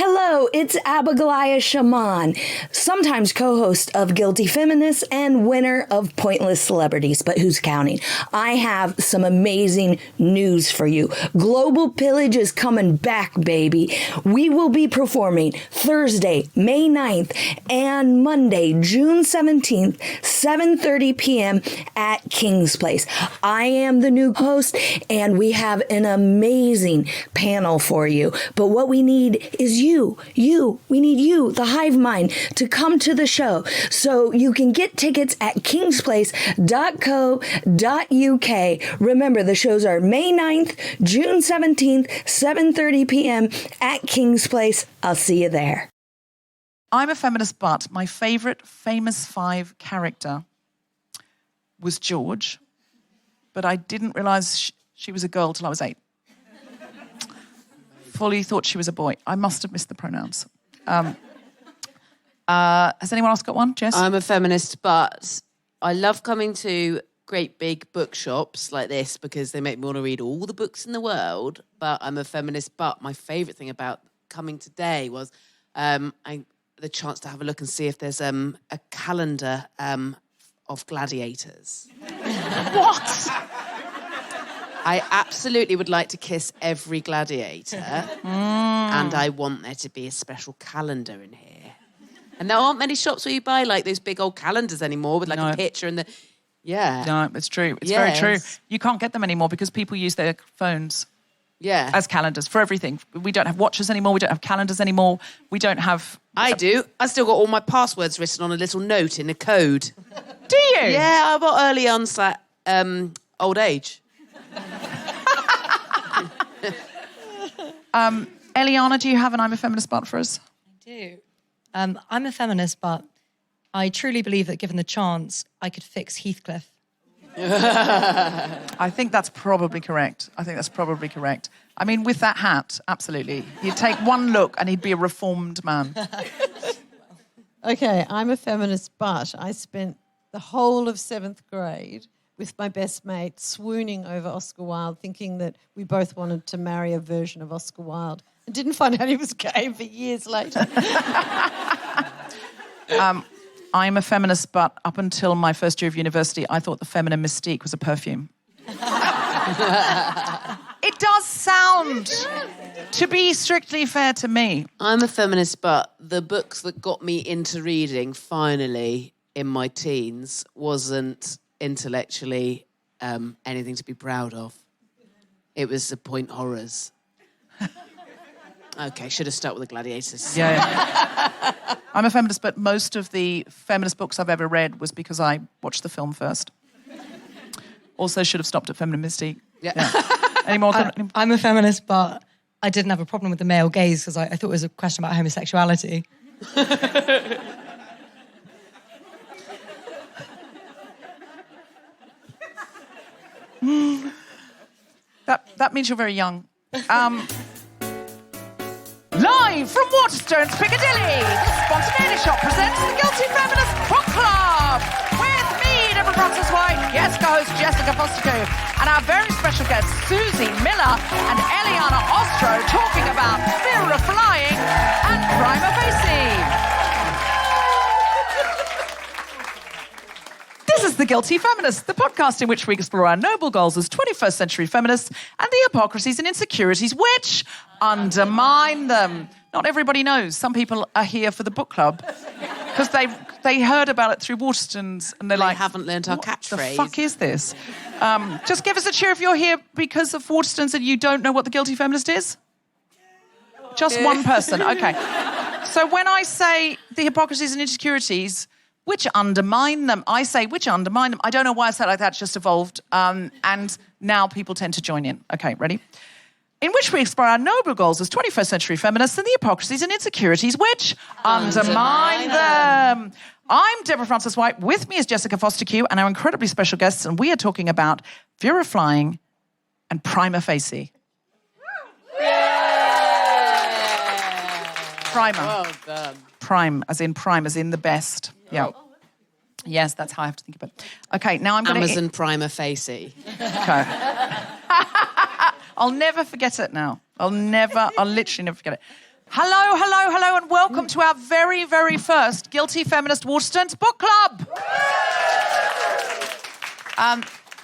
Hello, it's Abigail Shaman, sometimes co-host of Guilty Feminist and winner of Pointless Celebrities, but who's counting? I have some amazing news for you. Global Pillage is coming back, baby. We will be performing Thursday, May 9th and Monday, June 17th, 7:30 p.m. at King's Place. I am the new host, and we have an amazing panel for you. But what we need is we need you, the hive mind, to come to the show. So you can get tickets at kingsplace.co.uk. Remember, the shows are May 9th, June 17th, 7:30 p.m. at King's Place. I'll see you there. I'm a feminist, but my favourite Famous Five character was George, but I didn't realise she was a girl till I was 8. Fully thought she was a boy. I must have missed the pronouns. Has anyone else got one? Jess? I'm a feminist, but I love coming to great big bookshops like this because they make me want to read all the books in the world. But I'm a feminist, but my favourite thing about coming today was the chance to have a look and see if there's a calendar of gladiators. What? I absolutely would like to kiss every gladiator, and I want there to be a special calendar in here. And there aren't many shops where you buy like those big old calendars anymore with like a picture and the... Yeah. No, it's true. It's very true. You can't get them anymore because people use their phones as calendars for everything. We don't have watches anymore. We don't have calendars anymore. We don't have... I do. I still got all my passwords written on a little note in a code. Do you? Yeah, I got early onset old age. Eliana, do you have an I'm a Feminist but for us? I do. I'm a feminist, but I truly believe that given the chance, I could fix Heathcliff. I think that's probably correct. I mean, with that hat, absolutely. You'd take one look and he'd be a reformed man. Okay, I'm a feminist, but I spent the whole of 7th grade with my best mate swooning over Oscar Wilde, thinking that we both wanted to marry a version of Oscar Wilde, and didn't find out he was gay for years later. I'm a feminist, but up until my first year of university, I thought the feminine mystique was a perfume. It does sound, to be strictly fair to me. I'm a feminist, but the books that got me into reading, finally, in my teens, wasn't intellectually anything to be proud of. It was the point horrors. Okay, should have started with the gladiators. Yeah. I'm a feminist, but most of the feminist books I've ever read was because I watched the film first. Also should have stopped at feminine mystique. Yeah. Any more? I'm a feminist, but I didn't have a problem with the male gaze because I thought it was a question about homosexuality. That means you're very young. Live from Waterstones, Piccadilly, the Spontaneity Shop presents the Guilty Feminist Book Club with me, Deborah Francis-White, guest co-host Jessica Foster, and our very special guests Susie Miller and Eliana Ostro talking about Fear of Flying and Prima Facie. This is The Guilty Feminist, the podcast in which we explore our noble goals as 21st century feminists and the hypocrisies and insecurities which undermine them. Not everybody knows. Some people are here for the book club because they heard about it through Waterstones and they haven't learnt our catchphrase. What the fuck is this? Just give us a cheer if you're here because of Waterstones and you don't know what The Guilty Feminist is. Just one person. Okay. So when I say the hypocrisies and insecurities which undermine them, I say which undermine them. I don't know why I said it like that. It's just evolved. And now people tend to join in. Okay, ready? In which we explore our noble goals as 21st century feminists and the hypocrisies and insecurities which undermine them. I'm Deborah Francis-White. With me is Jessica Foster and our incredibly special guests, and we are talking about Fear of Flying and Prima Facie. Prima. Well done. Prime, as in the best. Yeah. Yes, that's how I have to think about it. Okay, now I'm going to... Amazon Prima Facie. Okay. I'll never forget it now. I'll literally never forget it. Hello, hello, hello, and welcome to our very, very first Guilty Feminist Waterstones Book Club.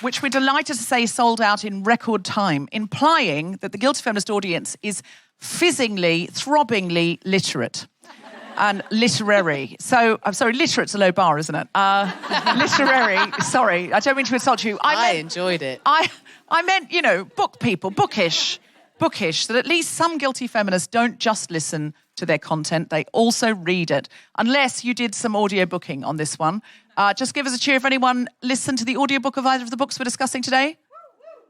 Which we're delighted to say sold out in record time, implying that the Guilty Feminist audience is fizzingly, throbbingly literate. And literary. So, I'm sorry, literate's a low bar, isn't it? Literary, sorry, I don't mean to insult you. I enjoyed it. I meant, book people, bookish, that at least some guilty feminists don't just listen to their content, they also read it. Unless you did some audio booking on this one. Just give us a cheer if anyone listened to the audiobook of either of the books we're discussing today.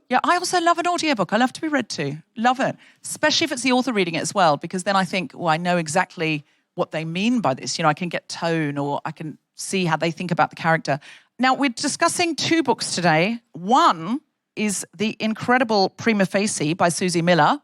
Yeah, I also love an audiobook. I love to be read to. Love it. Especially if it's the author reading it as well, because then I think, I know exactly what they mean by this. I can get tone, or I can see how they think about the character. Now, we're discussing 2 books today. One is the incredible Prima Facie by Susie Miller.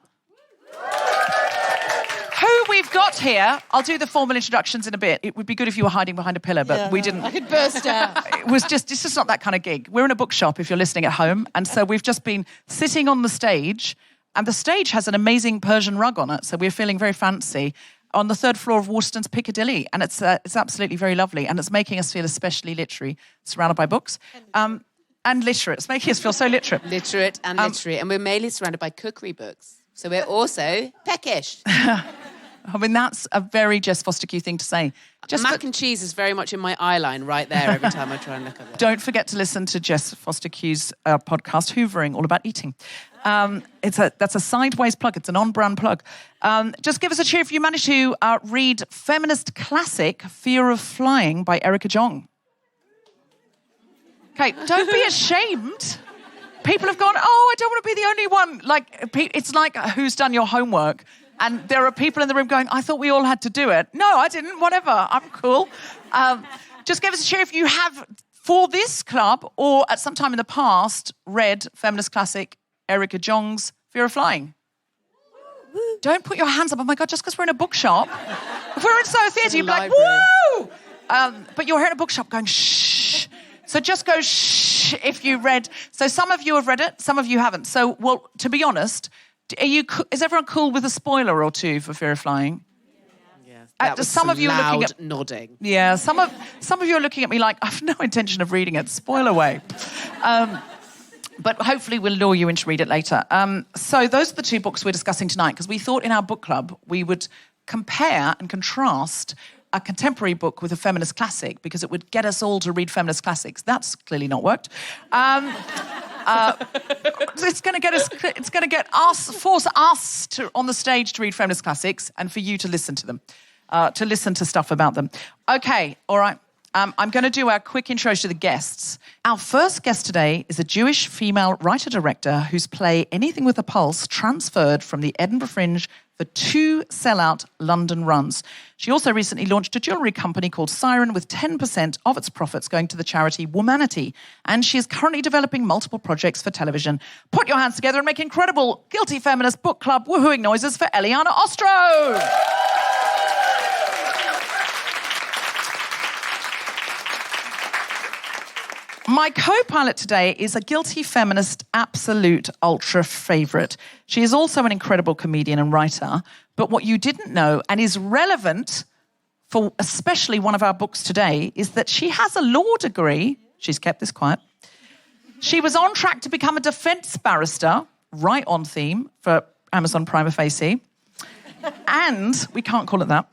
Who we've got here, I'll do the formal introductions in a bit. It would be good if you were hiding behind a pillar, but we didn't. I could burst out. It's just not that kind of gig. We're in a bookshop if you're listening at home, and so we've just been sitting on the stage, and the stage has an amazing Persian rug on it, so we're feeling very fancy, on the 3rd floor of Waterstones Piccadilly, and it's absolutely very lovely, and it's making us feel especially literary, surrounded by books. And literate. It's making us feel so literate. Literate and literary. And we're mainly surrounded by cookery books. So we're also peckish. I mean, that's a very Jess Foster-Q thing to say. Mac and cheese is very much in my eye line right there every time I try and look at it. Don't forget to listen to Jess Foster-Q's podcast, Hoovering, all about eating. That's a sideways plug. It's an on-brand plug. Just give us a cheer if you manage to read feminist classic Fear of Flying by Erica Jong. Okay, don't be ashamed. People have gone, I don't want to be the only one. It's like who's done your homework? And there are people in the room going, I thought we all had to do it. No, I didn't. Whatever. I'm cool. Just give us a cheer if you have, for this club or at some time in the past, read feminist classic Erica Jong's Fear of Flying. Don't put your hands up. Oh, my God, just because we're in a bookshop. If we're inside a theatre, you'd be like, woo! But you're here in a bookshop going, shh. So just go shh if you read. So some of you have read it, some of you haven't. So, to be honest, is everyone cool with a spoiler or two for Fear of Flying? Yeah, that was some of you loud looking at nodding. Yeah, some of you are looking at me like I've no intention of reading it. Spoil away. But hopefully we'll lure you in to read it later. So those are the 2 books we're discussing tonight, because we thought in our book club we would compare and contrast a contemporary book with a feminist classic, because it would get us all to read feminist classics. That's clearly not worked. It's going to get us. It's going to get us, force us to on the stage to read feminist classics, and for you to listen to them, to listen to stuff about them. Okay, all right. I'm going to do our quick intro to the guests. Our first guest today is a Jewish female writer-director whose play Anything with a Pulse transferred from the Edinburgh Fringe for 2 sellout London runs. She also recently launched a jewellery company called Siren with 10% of its profits going to the charity Womanity. And she is currently developing multiple projects for television. Put your hands together and make incredible Guilty Feminist Book Club woohooing noises for Eliana Ostro. My co-pilot today is a Guilty Feminist absolute ultra favourite. She is also an incredible comedian and writer, but what you didn't know, and is relevant for especially one of our books today, is that she has a law degree. She's kept this quiet. She was on track to become a defence barrister, right on theme for Amazon Prima Facie. And, we can't call it that,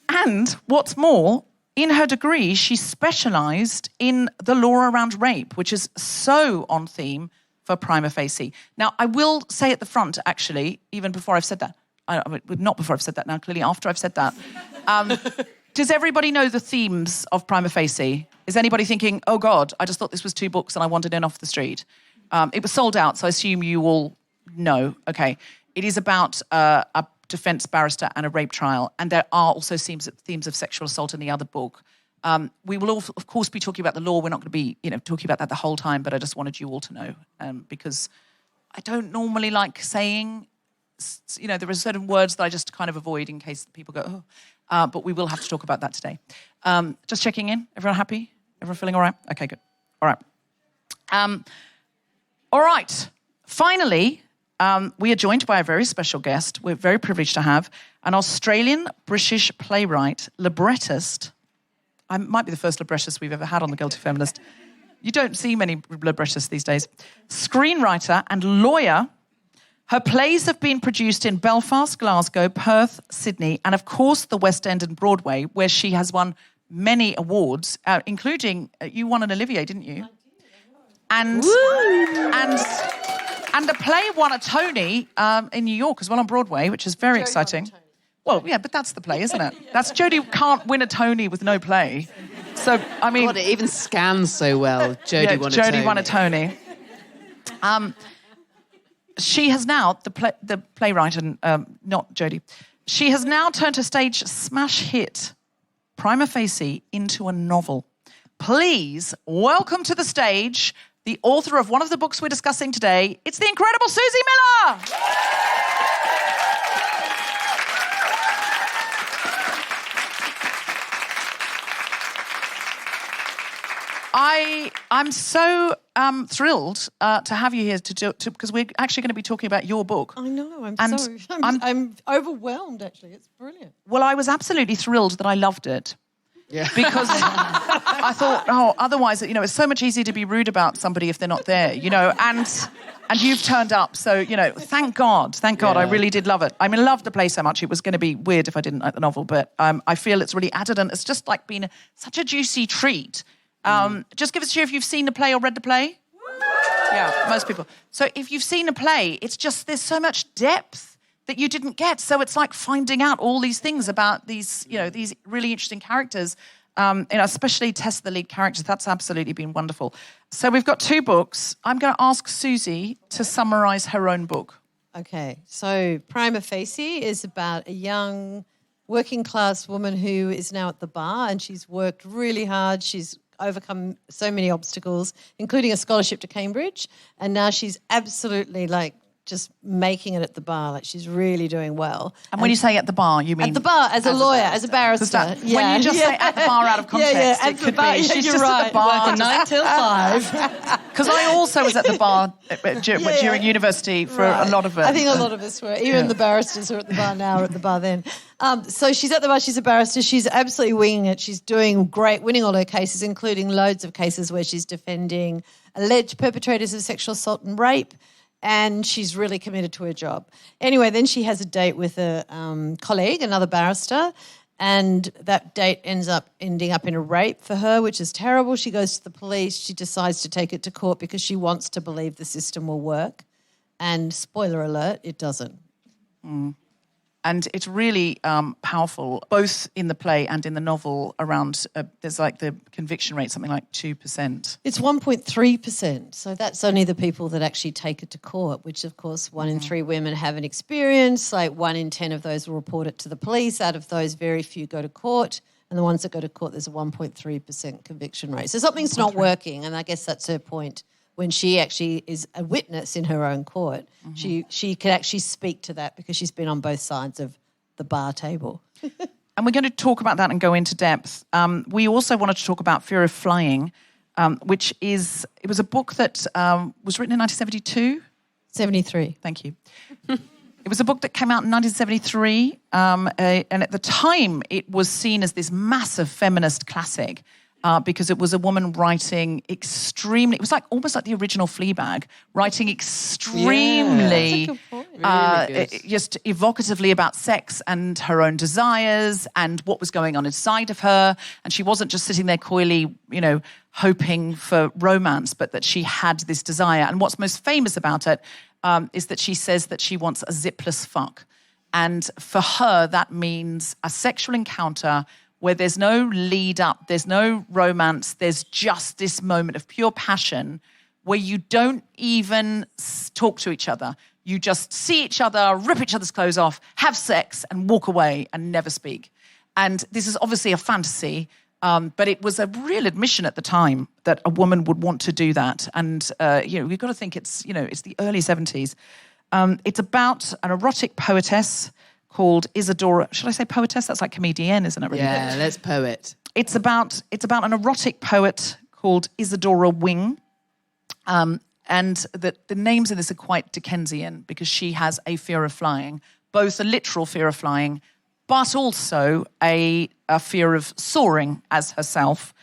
and what's more, in her degree, she specialised in the law around rape, which is so on theme for Prima Facie. Now, I will say at the front, actually, even before I've said that, not before I've said that now, clearly after I've said that, does everybody know the themes of Prima Facie? Is anybody thinking, oh God, I just thought this was 2 books and I wandered in off the street? It was sold out, so I assume you all know. Okay. It is about a defence barrister and a rape trial, and there are also themes of sexual assault in the other book. We will, all, of course, be talking about the law. We're not going to be, talking about that the whole time, but I just wanted you all to know, because I don't normally like saying, there are certain words that I just kind of avoid in case people go, oh. But we will have to talk about that today. Just checking in. Everyone happy? Everyone feeling all right? Okay, good. All right. All right. Finally, we are joined by a very special guest. We're very privileged to have an Australian-British playwright, librettist. I might be the first librettist we've ever had on The Guilty Feminist. You don't see many librettists these days. Screenwriter and lawyer. Her plays have been produced in Belfast, Glasgow, Perth, Sydney, and of course the West End and Broadway, where she has won many awards, including you won an Olivier, didn't you? And the play won a Tony in New York as well on Broadway, which is very exciting. Well, yeah, but that's the play, isn't it? That's Jodie can't win a Tony with no play. So I mean, God, it even scans so well. Jodie won a Tony. She has now, the playwright, and not Jodie, she has now turned her stage smash hit, Prima Facie, into a novel. Please welcome to the stage the author of one of the books we're discussing today. It's the incredible Susie Miller! I'm so thrilled to have you here because we're actually going to be talking about your book. I know. I'm overwhelmed. Actually, it's brilliant. Well, I was absolutely thrilled that I loved it. Yeah. Because I thought, otherwise, it's so much easier to be rude about somebody if they're not there, and you've turned up. So, thank God. Yeah. I really did love it. I loved the play so much. It was going to be weird if I didn't like the novel, but I feel it's really added, and it's just like been such a juicy treat. Just give us a cheer if you've seen the play or read the play. Yeah, most people. So if you've seen a play, it's just there's so much depth that you didn't get. So it's like finding out all these things about these really interesting characters, especially Tess, the lead character. That's absolutely been wonderful. So we've got two books. I'm going to ask Susie to summarise her own book. Okay, so Prima Facie is about a young working class woman who is now at the bar, and she's worked really hard. She's overcome so many obstacles, including a scholarship to Cambridge, and now she's absolutely just making it at the bar. She's really doing well. And when you say at the bar, you mean... At the bar, as a lawyer, as a barrister. When you just say at the bar out of context, it could be she's just at the bar. Working 9 till 5. Because I also was at the bar during university for a lot of it. I think a lot of us were. Even the barristers who are at the bar now are at the bar then. So she's at the bar, she's a barrister, she's absolutely winging it. She's doing great, winning all her cases, including loads of cases where she's defending alleged perpetrators of sexual assault and rape, and she's really committed to her job. Anyway, then she has a date with a colleague, another barrister, and that date ending up in a rape for her, which is terrible. She goes to the police. She decides to take it to court because she wants to believe the system will work. And spoiler alert, it doesn't. Mm. And it's really powerful, both in the play and in the novel, around, there's the conviction rate, something like 2%. It's 1.3%. So that's only the people that actually take it to court, which, of course, 1 in 3 women have an experience. 1 in 10 of those will report it to the police. Out of those, very few go to court. And the ones that go to court, there's a 1.3% conviction rate. So something's not working, and I guess that's her point. When she actually is a witness in her own court, she can actually speak to that because she's been on both sides of the bar table. And we're going to talk about that and go into depth. We also wanted to talk about Fear of Flying, it was a book that was written in 1972? 73. Thank you. It was a book that came out in 1973, and at the time it was seen as this massive feminist classic. Because it was a woman writing extremely... It was almost like the original Fleabag, writing extremely... just evocatively about sex and her own desires and what was going on inside of her. And she wasn't just sitting there coyly, hoping for romance, but that she had this desire. And what's most famous about it is that she says that she wants a zipless fuck. And for her, that means a sexual encounter where there's no lead up, there's no romance, there's just this moment of pure passion where you don't even talk to each other. You just see each other, rip each other's clothes off, have sex, and walk away and never speak. And this is obviously a fantasy, but it was a real admission at the time that a woman would want to do that. And, we've got to think it's the early 70s. It's about an erotic poetess called Isadora. Should I say poetess? That's like comedienne, isn't it? Really? Yeah, let's poet. It's about an erotic poet called Isadora Wing. and the names in this are quite Dickensian because she has a fear of flying, both a literal fear of flying, but also a fear of soaring as herself.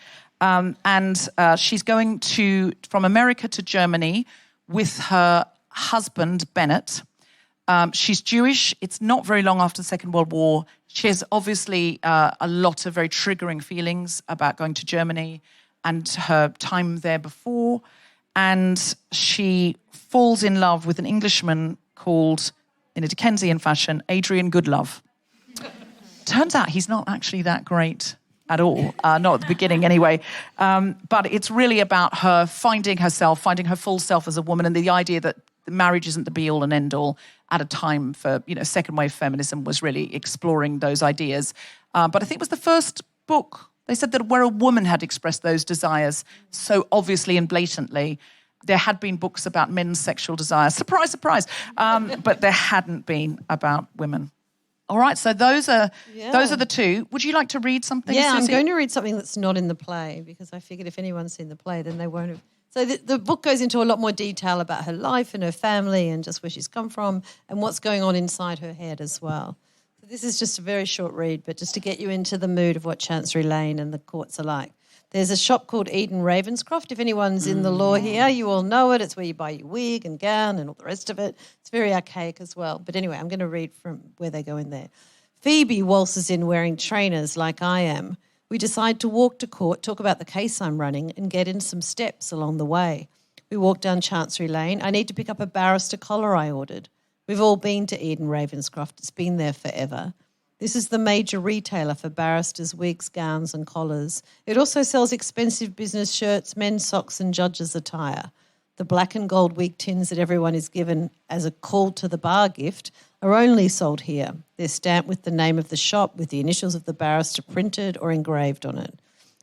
And she's going from America to Germany with her husband, Bennett. She's Jewish. It's not very long after the Second World War. She has obviously a lot of very triggering feelings about going to Germany and her time there before. And she falls in love with an Englishman called, in a Dickensian fashion, Adrian Goodlove. Turns out he's not actually that great at all, not at the beginning anyway. But it's really about her finding herself, finding her full self as a woman, and the idea that marriage isn't the be-all and end-all at a time for, second-wave feminism was really exploring those ideas. But I think it was the first book, they said, that where a woman had expressed those desires so obviously and blatantly. There had been books about men's sexual desires. Surprise, surprise. But there hadn't been about women. All right, so those are the two. Would you like to read something? Yeah, Susie? I'm going to read something that's not in the play because I figured if anyone's seen the play, then they won't have. So the book goes into a lot more detail about her life and her family and just where she's come from and what's going on inside her head as well. So this is just a very short read, but just to get you into the mood of what Chancery Lane and the courts are like. There's a shop called Eden Ravenscroft. If anyone's in the law here, you all know it. It's where you buy your wig and gown and all the rest of it. It's very archaic as well. But anyway, I'm going to read from where they go in there. Phoebe waltzes in wearing trainers like I am. We decide to walk to court, talk about the case I'm running, and get in some steps along the way. We walk down Chancery Lane. I need to pick up a barrister collar I ordered. We've all been to Eden Ravenscroft. It's been there forever. This is the major retailer for barristers' wigs, gowns and collars. It also sells expensive business shirts, men's socks and judges' attire. The black and gold wig tins that everyone is given as a call to the bar gift are only sold here. They're stamped with the name of the shop with the initials of the barrister printed or engraved on it.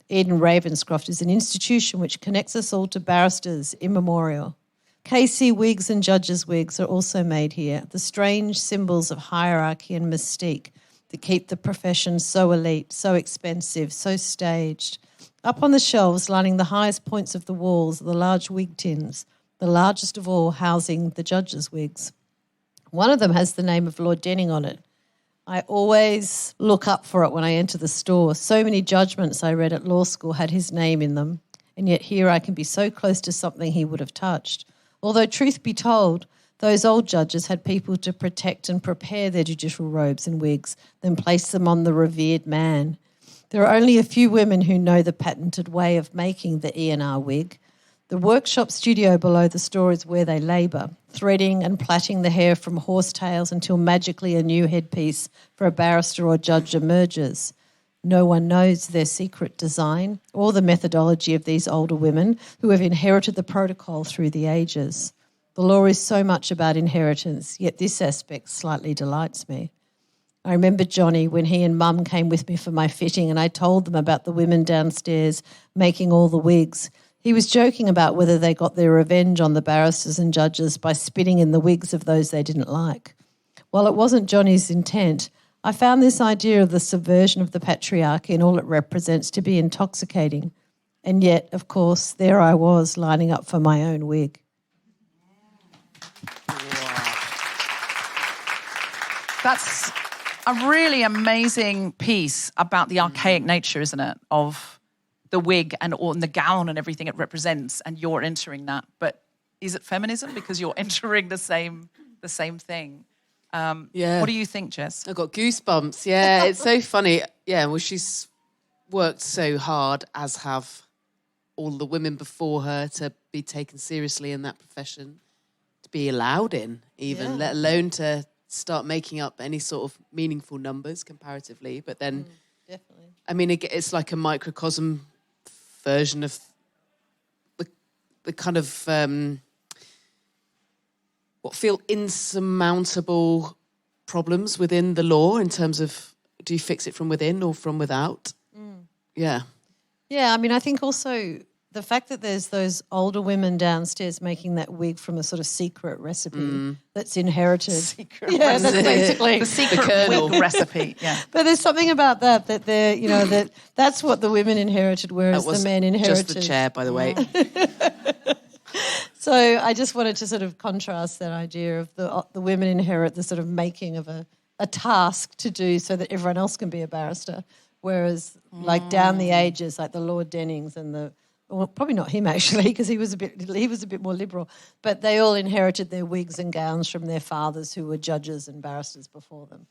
Eden Ravenscroft is an institution which connects us all to barristers immemorial. KC wigs and judges' wigs are also made here, the strange symbols of hierarchy and mystique that keep the profession so elite, so expensive, so staged. Up on the shelves, lining the highest points of the walls, are the large wig tins, the largest of all housing the judges' wigs. One of them has the name of Lord Denning on it. I always look up for it when I enter the store. So many judgments I read at law school had his name in them, and yet here I can be so close to something he would have touched. Although, truth be told, those old judges had people to protect and prepare their judicial robes and wigs, then place them on the revered man. There are only a few women who know the patented way of making the E&R wig. The workshop studio below the store is where they labour, threading and plaiting the hair from horsetails until magically a new headpiece for a barrister or judge emerges. No one knows their secret design or the methodology of these older women who have inherited the protocol through the ages. The law is so much about inheritance, yet this aspect slightly delights me. I remember Johnny when he and Mum came with me for my fitting and I told them about the women downstairs making all the wigs. He was joking about whether they got their revenge on the barristers and judges by spitting in the wigs of those they didn't like. While it wasn't Johnny's intent, I found this idea of the subversion of the patriarchy and all it represents to be intoxicating. And yet, of course, there I was lining up for my own wig. That's a really amazing piece about the archaic nature, isn't it, of the wig and the gown and everything it represents, and you're entering that. But is it feminism because you're entering the same thing? Yeah. What do you think, Jess? I've got goosebumps. Yeah, it's so funny. Yeah, well, she's worked so hard, as have all the women before her, to be taken seriously in that profession, to be allowed in even, let alone to start making up any sort of meaningful numbers comparatively. But then, Definitely. I mean, it's like a microcosm version of the kind of what feel insurmountable problems within the law in terms of, do you fix it from within or from without? Yeah. Yeah, I mean, I think also the fact that there's those older women downstairs making that wig from a sort of secret recipe that's inherited. Secret That's basically the secret wig recipe. Yeah. But there's something about that they're, that's what the women inherited, whereas the men inherited. Just the chair, by the way. So I just wanted to sort of contrast that idea of the women inherit the sort of making of a task to do so that everyone else can be a barrister, whereas like down the ages, like the Lord Dennings and well, probably not him actually, because he was a bit more liberal, but they all inherited their wigs and gowns from their fathers who were judges and barristers before them.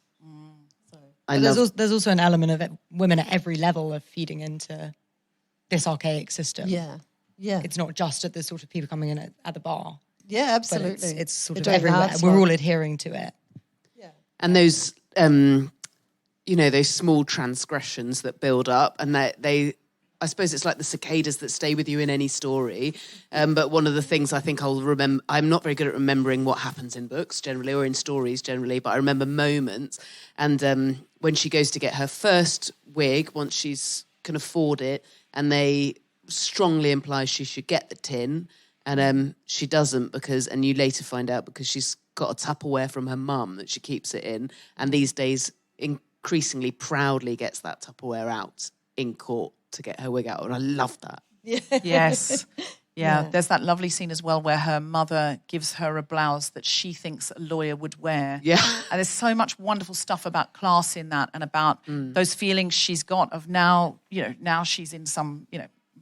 There's also an element of women at every level of feeding into this archaic system. Yeah. It's not just at the sort of people coming in at the bar. Yeah, absolutely. But it's sort of They're doing everywhere. hard We're work. all adhering to it. Yeah. And those, those small transgressions that build up, and they I suppose it's like the cicadas that stay with you in any story. But one of the things I think I'll remember, I'm not very good at remembering what happens in books generally or in stories generally, but I remember moments. And when she goes to get her first wig, once she's can afford it, and they strongly imply she should get the tin, and she doesn't and you later find out because she's got a Tupperware from her mum that she keeps it in, and these days increasingly proudly gets that Tupperware out in court to get her wig out, and I love that. Yes. Yeah, there's that lovely scene as well where her mother gives her a blouse that she thinks a lawyer would wear. Yeah. And there's so much wonderful stuff about class in that, and about those feelings she's got of now she's in some,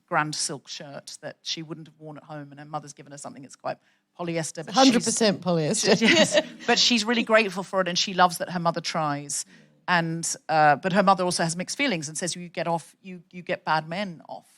grand silk shirt that she wouldn't have worn at home, and her mother's given her something that's quite polyester. But 100% polyester. Yes, but she's really grateful for it, and she loves that her mother tries. And but her mother also has mixed feelings and says, you get bad men off.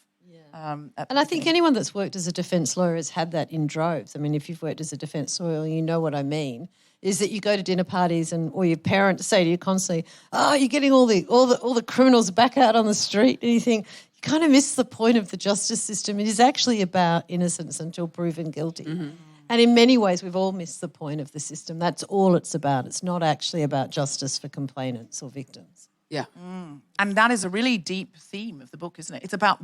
And I think anyone that's worked as a defence lawyer has had that in droves. I mean, if you've worked as a defence lawyer, you know what I mean, is that you go to dinner parties or your parents say to you constantly, oh, you're getting all the criminals back out on the street, and you think, you kind of miss the point of the justice system. It is actually about innocence until proven guilty. Mm-hmm. And in many ways, we've all missed the point of the system. That's all it's about. It's not actually about justice for complainants or victims. Yeah. And that is a really deep theme of the book, isn't it? It's about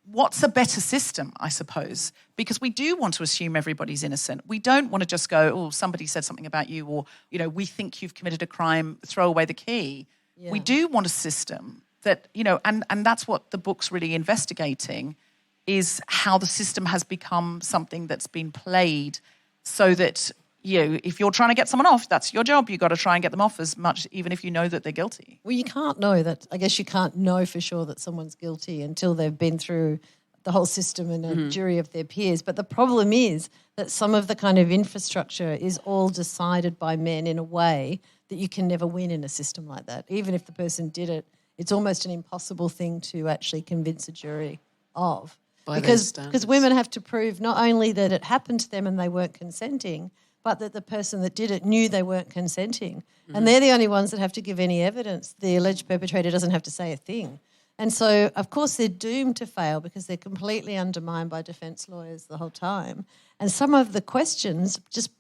what's a better system, I suppose, because we do want to assume everybody's innocent. We don't want to just go, oh, somebody said something about you, or, we think you've committed a crime, throw away the key. Yeah. We do want a system that, and that's what the book's really investigating, is how the system has become something that's been played so that, if you're trying to get someone off, that's your job. You've got to try and get them off as much, even if you know that they're guilty. Well, you can't know that. I guess you can't know for sure that someone's guilty until they've been through the whole system and a jury of their peers. But the problem is that some of the kind of infrastructure is all decided by men in a way that you can never win in a system like that. Even if the person did it, it's almost an impossible thing to actually convince a jury of. Because women have to prove not only that it happened to them and they weren't consenting, but that the person that did it knew they weren't consenting. Mm-hmm. And they're the only ones that have to give any evidence. The alleged perpetrator doesn't have to say a thing. And so, of course, they're doomed to fail because they're completely undermined by defence lawyers the whole time. And some of the questions just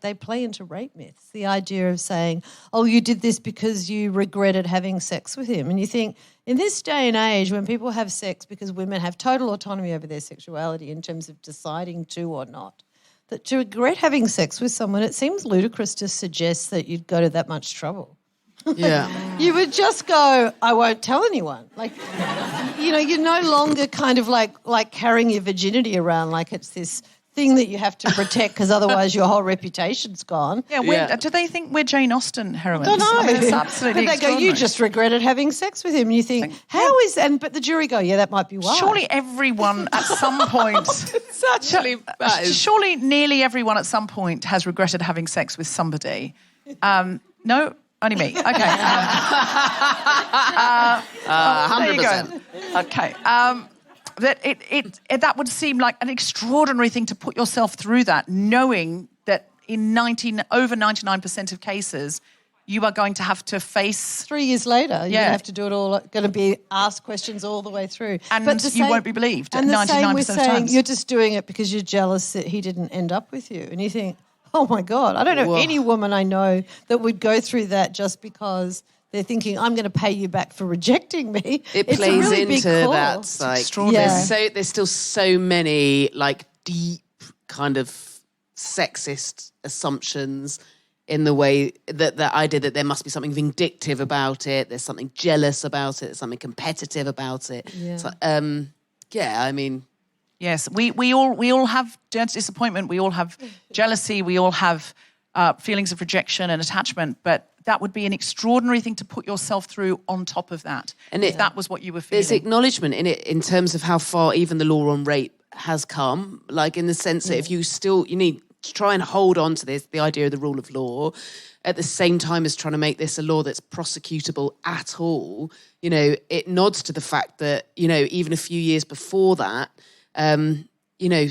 they play into rape myths. The idea of saying, oh, you did this because you regretted having sex with him. And you think, in this day and age when people have sex because women have total autonomy over their sexuality in terms of deciding to or not, that to regret having sex with someone, it seems ludicrous to suggest that you'd go to that much trouble. Yeah. You would just go, I won't tell anyone. Like, you're no longer kind of like carrying your virginity around like it's this thing that you have to protect because otherwise your whole reputation's gone. Yeah, do they think we're Jane Austen heroines? No. I mean, it's absolutely but they go, you just regretted having sex with him. And you think, how is... But the jury go, yeah, that might be why. Surely everyone at some point... Surely nearly everyone at some point has regretted having sex with somebody. No? Only me. Okay. 100%. Okay. That would seem like an extraordinary thing to put yourself through that, knowing that in over 99% of cases, you are going to have to face... 3 years later, you're going to have to do it all, going to be asked questions all the way through. And you won't be believed and 99% the same with of saying times. You're just doing it because you're jealous that he didn't end up with you. And you think, oh, my God, I don't know any woman I know that would go through that just because... they're thinking, I'm going to pay you back for rejecting me. It's plays really into that. It's extraordinary. There's still so many deep kind of sexist assumptions in the way that idea that there must be something vindictive about it. There's something jealous about it. There's something competitive about it. Yeah. So, I mean, Yes, we all have disappointment. We all have jealousy. We all have feelings of rejection and attachment. But that would be an extraordinary thing to put yourself through on top of that. And if that was what you were feeling. There's acknowledgement in it in terms of how far even the law on rape has come. Like in the sense that if you need to try and hold on to the idea of the rule of law, at the same time as trying to make this a law that's prosecutable at all, it nods to the fact that, even a few years before that,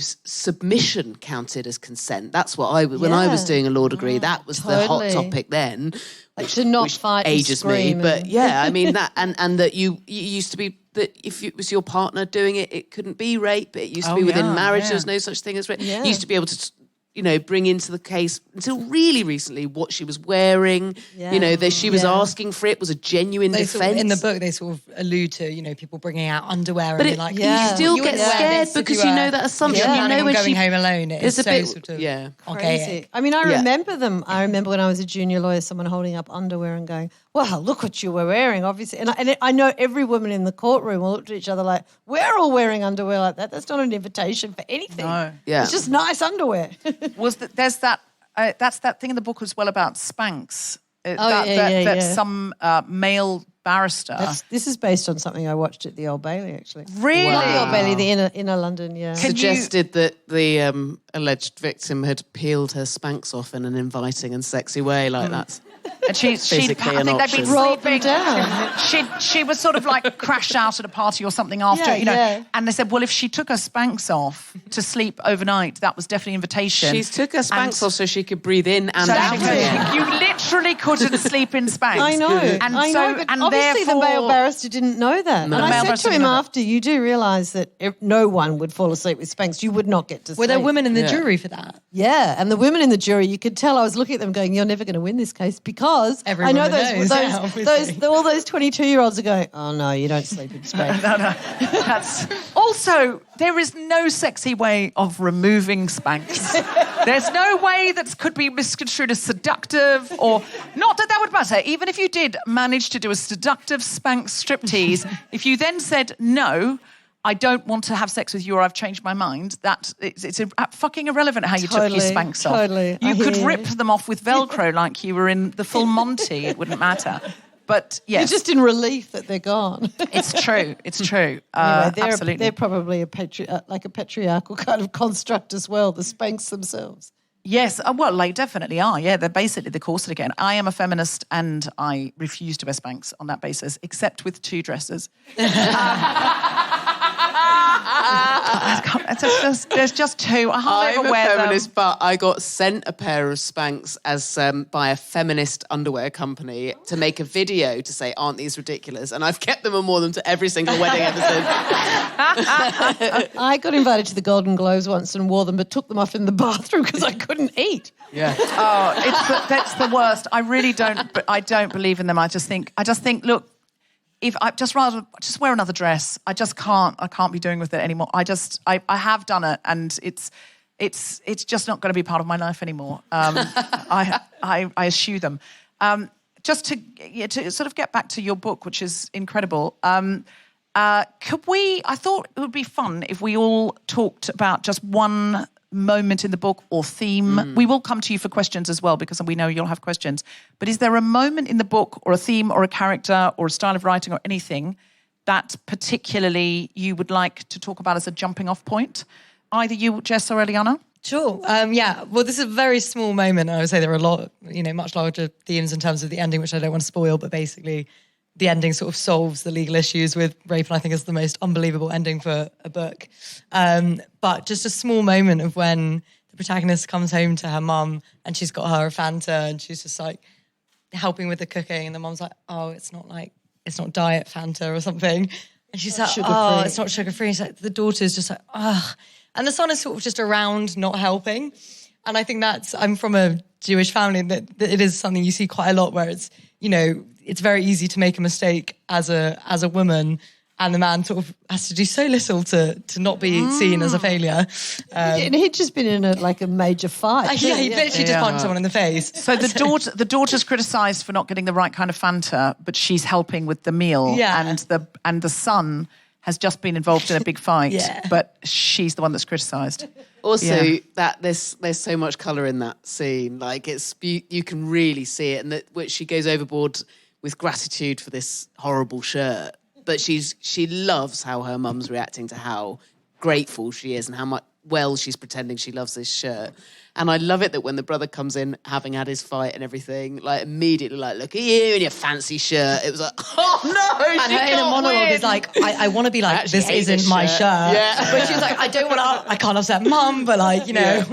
submission counted as consent. That's what when I was doing a law degree, that was the hot topic then. Like to not fight ages and scream. Me, but I mean that, and that you used to be that if it was your partner doing it, it couldn't be rape. It used to be within marriage. There was no such thing as rape. You used to be able to, bring into the case until really recently what she was wearing. That she was asking for it was a genuine defence. In the book, they sort of allude to, people bringing out underwear but and like, you still get scared because you know that assumption. You're when going she home alone. It's a bit sort of crazy. I mean, I remember them. I remember when I was a junior lawyer, someone holding up underwear and going, "Well, look what you were wearing." Obviously, and I know every woman in the courtroom will look at each other like, "We're all wearing underwear like that. That's not an invitation for anything. No. It's just nice underwear." There's that. That's that thing in the book as well about Spanx. Some male barrister. This is based on something I watched at the Old Bailey, actually. Really? Not the Old Bailey, the inner London, Suggested that the alleged victim had peeled her Spanx off in an inviting and sexy way, like that's... And I think they'd been sleeping. She was sort of like crashed out at a party or something after, And they said, well, if she took her Spanx off to sleep overnight, that was definitely an invitation. She took her Spanx off so she could breathe in and out again. You literally couldn't sleep in Spanx. I know. And obviously the male barrister didn't know that. No. And I said to him after, you do realise that if no one would fall asleep with Spanx, you would not get to sleep. Were there women in the jury for that? Yeah, and the women in the jury, you could tell I was looking at them going, you're never going to win this case because every I know those all those 22-year-olds are going, oh no, you don't sleep in Spanx. No. That's also, there is no sexy way of removing Spanx. There's no way that could be misconstrued as seductive or not that would matter. Even if you did manage to do a seductive Spanx striptease, if you then said no, I don't want to have sex with you or I've changed my mind, it's fucking irrelevant how you took your Spanx off. Totally. You could rip them off with Velcro like you were in the full Monty. It wouldn't matter. But yes. You're just in relief that they're gone. It's true. Anyway, absolutely. They're probably a patriarchal kind of construct as well, the Spanx themselves. Yes, well, they definitely are. Yeah, they're basically the corset again. I am a feminist and I refuse to wear Spanx on that basis, except with 2 dresses. There's just 2. I hardly ever wear them. I'm a feminist, but I got sent a pair of Spanx by a feminist underwear company to make a video to say, aren't these ridiculous? And I've kept them and worn them to every single wedding ever since. I got invited to the Golden Globes once and wore them, but took them off in the bathroom because I couldn't eat. Yeah. Oh, that's the worst. I really don't. I don't believe in them. I just think. Look. If I just wear another dress, I just can't. I can't be doing with it anymore. I have done it, and it's just not going to be part of my life anymore. I eschew them. Just to sort of get back to your book, which is incredible. Could we? I thought it would be fun if we all talked about just one moment in the book or theme. We will come to you for questions as well because we know you'll have questions. But is there a moment in the book or a theme or a character or a style of writing or anything that particularly you would like to talk about as a jumping off point? Either you, Jess, or Eliana? Sure. Well, this is a very small moment. I would say there are a lot, much larger themes in terms of the ending, which I don't want to spoil, but basically the ending sort of solves the legal issues with rape, and I think it's the most unbelievable ending for a book. But just a small moment of when the protagonist comes home to her mum and she's got her a Fanta and she's just like helping with the cooking, and the mum's like, oh, it's not diet Fanta or something. And she's like, oh, it's not sugar-free. It's like, the daughter's just like, oh. And the son is sort of just around not helping. And I think I'm from a Jewish family, that it is something you see quite a lot where it's, it's very easy to make a mistake as a woman, and the man sort of has to do so little to not be seen as a failure. And he'd just been in a major fight. He literally just punched someone in the face. So the daughter's criticised for not getting the right kind of Fanta, but she's helping with the meal. Yeah. And the son has just been involved in a big fight, Yeah. but she's the one that's criticised. Also, Yeah. that there's so much colour in that scene. Like you can really see it, and that which she goes overboard with gratitude for this horrible shirt. But she loves how her mum's reacting to how grateful she is and how much well she's pretending she loves this shirt. And I love it that when the brother comes in, having had his fight and everything, like immediately like, look at you in your fancy shirt. It was like, oh no, And she her inner got monologue win. is like, I want to be like, actually this hate isn't this my shirt. shirt. Yeah. But she's like, I can't upset mum, but like, you know.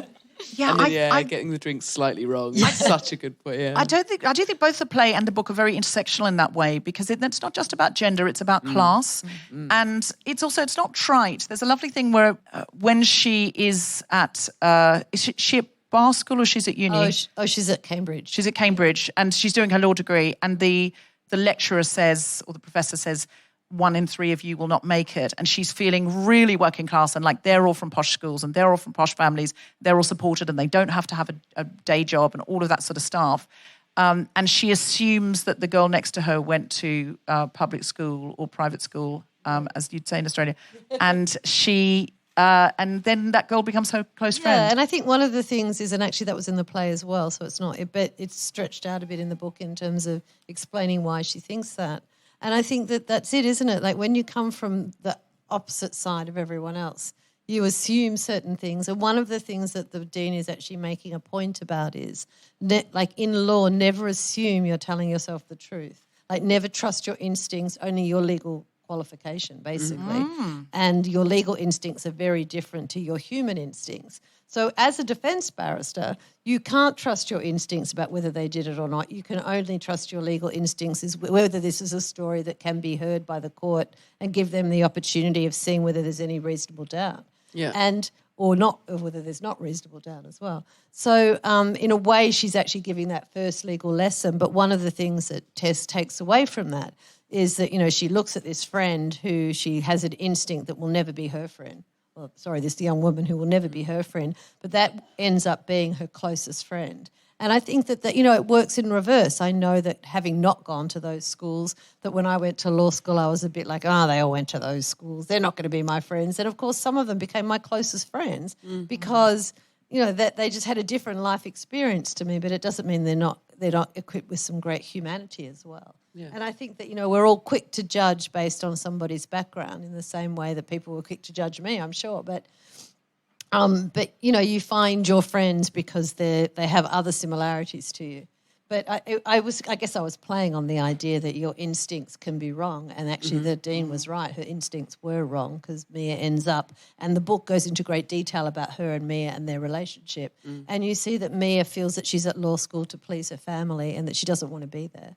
Yeah, And then, getting the drinks slightly wrong. Such a good point, yeah. I do think both the play and the book are very intersectional in that way, because it's not just about gender, it's about class. And it's not trite. There's a lovely thing where when she is at, is she at bar school or she's at uni? She's at Cambridge. She's at Cambridge and she's doing her law degree, and the lecturer says, or the professor says, 1 in 3 of you will not make it. And she's feeling really working class, and like they're all from posh schools and they're all from posh families. They're all supported and they don't have to have a day job and all of that sort of stuff. And she assumes that the girl next to her went to public school or private school, as you'd say in Australia. And and then that girl becomes her close friend. Yeah, and I think one of the things is, and actually that was in the play as well, so it's not, but it's stretched out a bit in the book in terms of explaining why she thinks that. And I think that's it, isn't it? Like when you come from the opposite side of everyone else, you assume certain things. And one of the things that the dean is actually making a point about is, like in law, never assume you're telling yourself the truth. Like never trust your instincts, only your legal qualification, basically. And your legal instincts are very different to your human instincts. So as a defence barrister, you can't trust your instincts about whether they did it or not. You can only trust your legal instincts is whether this is a story that can be heard by the court and give them the opportunity of seeing whether there's any reasonable doubt. Yeah. Or whether there's not reasonable doubt as well. So in a way, she's actually giving that first legal lesson. But one of the things that Tess takes away from that is that, she looks at this friend who she has an instinct that will never be her friend. Well, sorry, this young woman who will never be her friend, but that ends up being her closest friend. And I think that it works in reverse. I know that having not gone to those schools, that when I went to law school, I was a bit like, they all went to those schools. They're not going to be my friends. And, of course, some of them became my closest friends because, that they just had a different life experience to me, but it doesn't mean they're not equipped with some great humanity as well. Yeah. And I think that, we're all quick to judge based on somebody's background in the same way that people were quick to judge me, I'm sure. But you find your friends because they have other similarities to you. But I guess I was playing on the idea that your instincts can be wrong, and actually the dean was right. Her instincts were wrong because Mia ends up, and the book goes into great detail about her and Mia and their relationship. And you see that Mia feels that she's at law school to please her family and that she doesn't want to be there.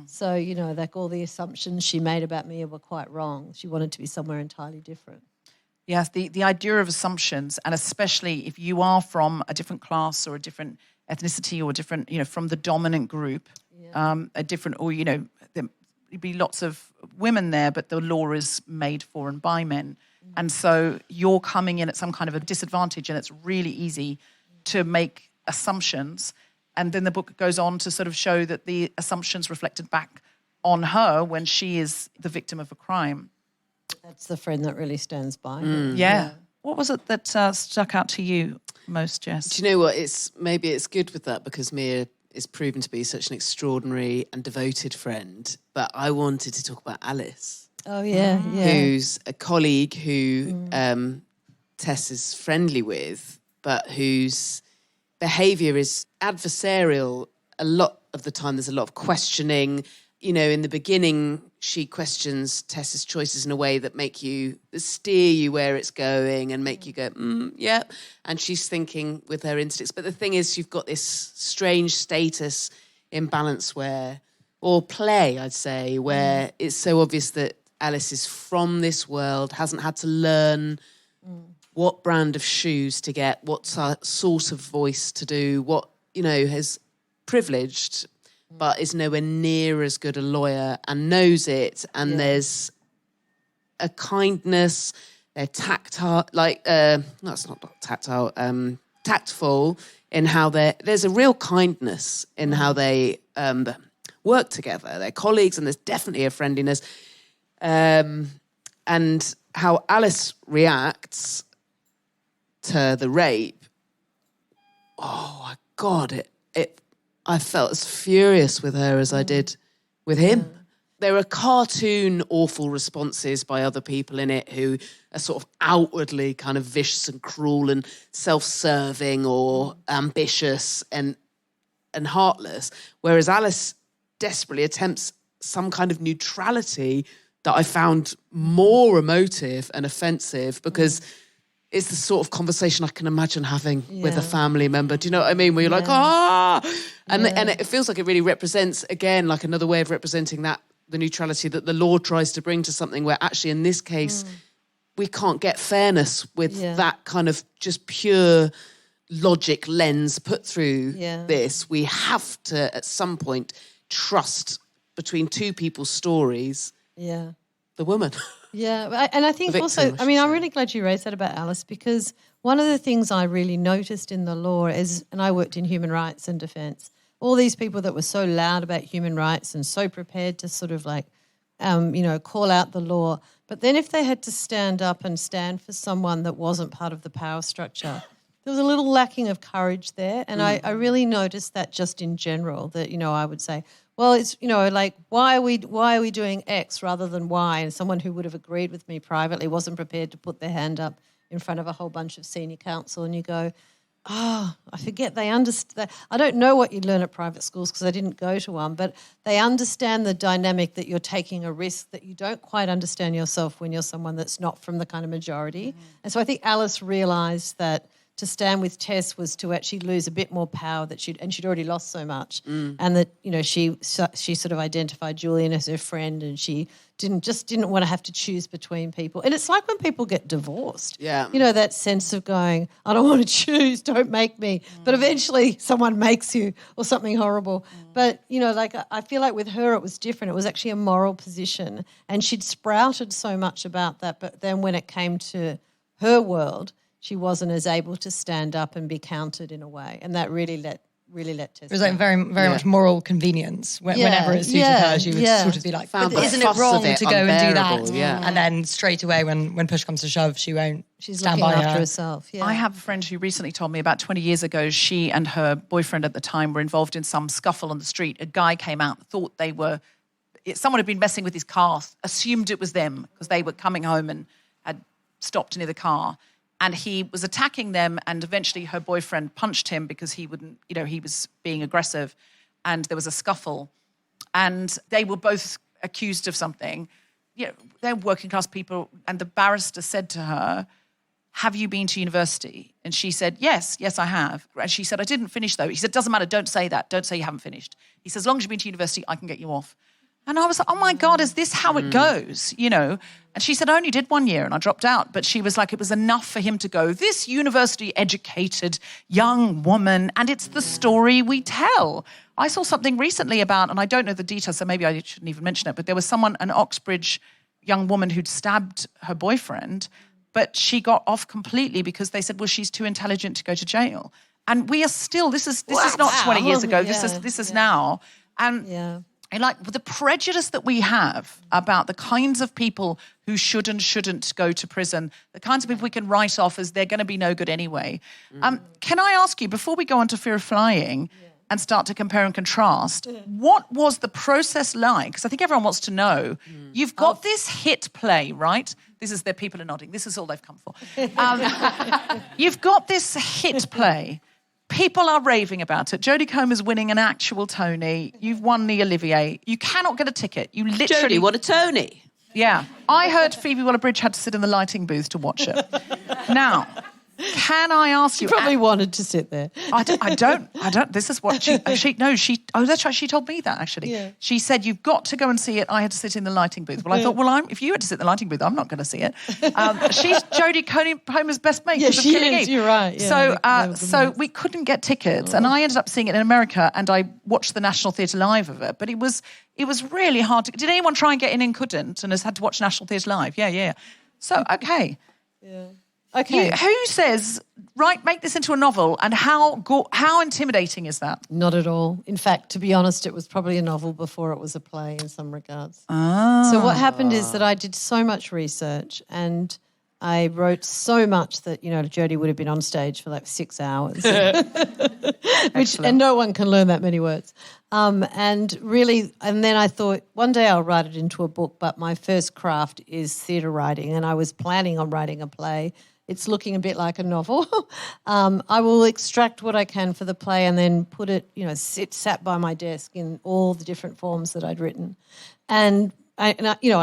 So, like all the assumptions she made about Mia were quite wrong. She wanted to be somewhere entirely different. Yes, the idea of assumptions, and especially if you are from a different class or a different ethnicity or a different, from the dominant group, a different, or, there'd be lots of women there, but the law is made for and by men. And so you're coming in at some kind of a disadvantage, and it's really easy to make assumptions. And then the book goes on to sort of show that the assumptions reflected back on her when she is the victim of a crime. That's the friend that really stands by her. Yeah. What was it that stuck out to you most, Jess? Do you know what? Maybe it's good with that because Mia is proven to be such an extraordinary and devoted friend. But I wanted to talk about Alice. Oh, yeah. Who's a colleague who Tess is friendly with, but whose behaviour is adversarial. A lot of the time there's a lot of questioning. In the beginning, she questions Tess's choices in a way that steer you where it's going and make you go, yeah. And she's thinking with her instincts. But the thing is, you've got this strange status imbalance or play, I'd say, where it's so obvious that Alice is from this world, hasn't had to learn what brand of shoes to get, what sort of voice to do, what, has privileged, but is nowhere near as good a lawyer and knows it. And there's a kindness, they're tactile, tactful in how there's a real kindness in how they work together. They're colleagues and there's definitely a friendliness. And how Alice reacts to the rape, oh my God, I felt as furious with her as I did with him. There are cartoon awful responses by other people in it who are sort of outwardly kind of vicious and cruel and self-serving or ambitious and heartless, whereas Alice desperately attempts some kind of neutrality that I found more emotive and offensive because it's the sort of conversation I can imagine having with a family member. Do you know what I mean? Where you're like, and it feels like it really represents, again, like another way of representing that, the neutrality that the law tries to bring to something where actually in this case, we can't get fairness with that kind of just pure logic lens put through this. We have to, at some point, trust between two people's stories the woman. Yeah, and I think also, I mean, I'm really glad you raised that about Alice, because one of the things I really noticed in the law is, and I worked in human rights and defence, all these people that were so loud about human rights and so prepared to sort of like, call out the law, but then if they had to stand up and stand for someone that wasn't part of the power structure, there was a little lacking of courage there. And I really noticed that just in general, that, I would say, well, it's, like, why are we doing X rather than Y? And someone who would have agreed with me privately wasn't prepared to put their hand up in front of a whole bunch of senior counsel, and you go, I forget they understand. I don't know what you learn at private schools because I didn't go to one, but they understand the dynamic that you're taking a risk that you don't quite understand yourself when you're someone that's not from the kind of majority. And so I think Alice realised that to stand with Tess was to actually lose a bit more power she'd already lost so much, and that she sort of identified Julian as her friend, and she didn't want to have to choose between people. And it's like when people get divorced, that sense of going, I don't want to choose, don't make me, but eventually someone makes you or something horrible. But I feel like with her it was different. It was actually a moral position, and she'd sprouted so much about that. But then when it came to her world, she wasn't as able to stand up and be counted in a way, and that really let Tess. It was like very much moral convenience. Whenever it suited her, she would sort of be like, but isn't it wrong to go and do that? And then straight away, when push comes to shove, she won't. She's stand looking by after her. herself. Yeah. I have a friend who recently told me about 20 years ago, she and her boyfriend at the time were involved in some scuffle on the street. A guy came out, thought someone had been messing with his car, assumed it was them because they were coming home and had stopped near the car. And he was attacking them, and eventually her boyfriend punched him because he wouldn't, he was being aggressive, and there was a scuffle. And they were both accused of something. They're working class people, and the barrister said to her, have you been to university? And she said, yes, I have. And she said, I didn't finish though. He said, doesn't matter, don't say that. Don't say you haven't finished. He says, as long as you've been to university, I can get you off. And I was like, oh my God, is this how it goes? And she said, I only did 1 year and I dropped out. But she was like, it was enough for him to go, this university-educated young woman, and it's the story we tell. I saw something recently about, and I don't know the details, so maybe I shouldn't even mention it, but there was an Oxbridge young woman who'd stabbed her boyfriend, but she got off completely because they said, well, she's too intelligent to go to jail. And we are still, this is not 20 years ago, this is now. And like the prejudice that we have about the kinds of people who should and shouldn't go to prison, the kinds of people we can write off as they're going to be no good anyway. Can I ask you, before we go on to fear of flying and start to compare and contrast, what was the process like? Because I think everyone wants to know. You've got this hit play, right? Their people are nodding. This is all they've come for. You've got this hit play. People are raving about it. Jodie Comer's winning an actual Tony. You've won the Olivier. You cannot get a ticket. You literally... Jodie won a Tony. Yeah. I heard Phoebe Waller-Bridge had to sit in the lighting booth to watch it. Now, can I ask you... She probably wanted to sit there. I don't. This is what that's right. She told me that, actually. Yeah. She said, you've got to go and see it. I had to sit in the lighting booth. Well, I thought, if you had to sit in the lighting booth, I'm not going to see it. She's Jodie Comer's best mate. Yeah, she is. You're right. Yeah, so we couldn't get tickets. And I ended up seeing it in America, and I watched the National Theatre Live of it. But it was really hard to... Did anyone try and get in and couldn't and has had to watch National Theatre Live? Yeah. So, okay. Yeah. Okay. Who says, right, make this into a novel, and how intimidating is that? Not at all. In fact, to be honest, it was probably a novel before it was a play in some regards. So what happened is that I did so much research and I wrote so much that, Jodie would have been on stage for like 6 hours. And no one can learn that many words. And then I thought one day I'll write it into a book, but my first craft is theatre writing, and I was planning on writing a play. It's looking a bit like a novel. I will extract what I can for the play and then put it, sat by my desk in all the different forms that I'd written. And I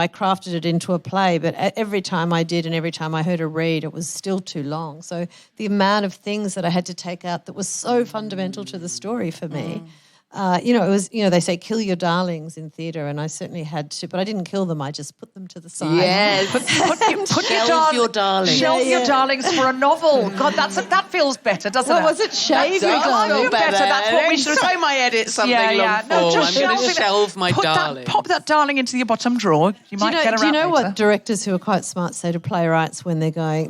crafted it into a play, but every time I did and every time I heard a read, it was still too long. So the amount of things that I had to take out that was so fundamental to the story for me, it was, they say kill your darlings in theatre, and I certainly had to, but I didn't kill them. I just put them to the side. Yes. Put your darlings. Shelve your darlings for a novel. God, that feels better, doesn't it? Was it shave your darlings? Better. That's what we should say. My edit something long form. No, just I'm going to shelve my darling. Pop that darling into your bottom drawer. You might get around. Do you know later. what directors who are quite smart say to playwrights when they're going,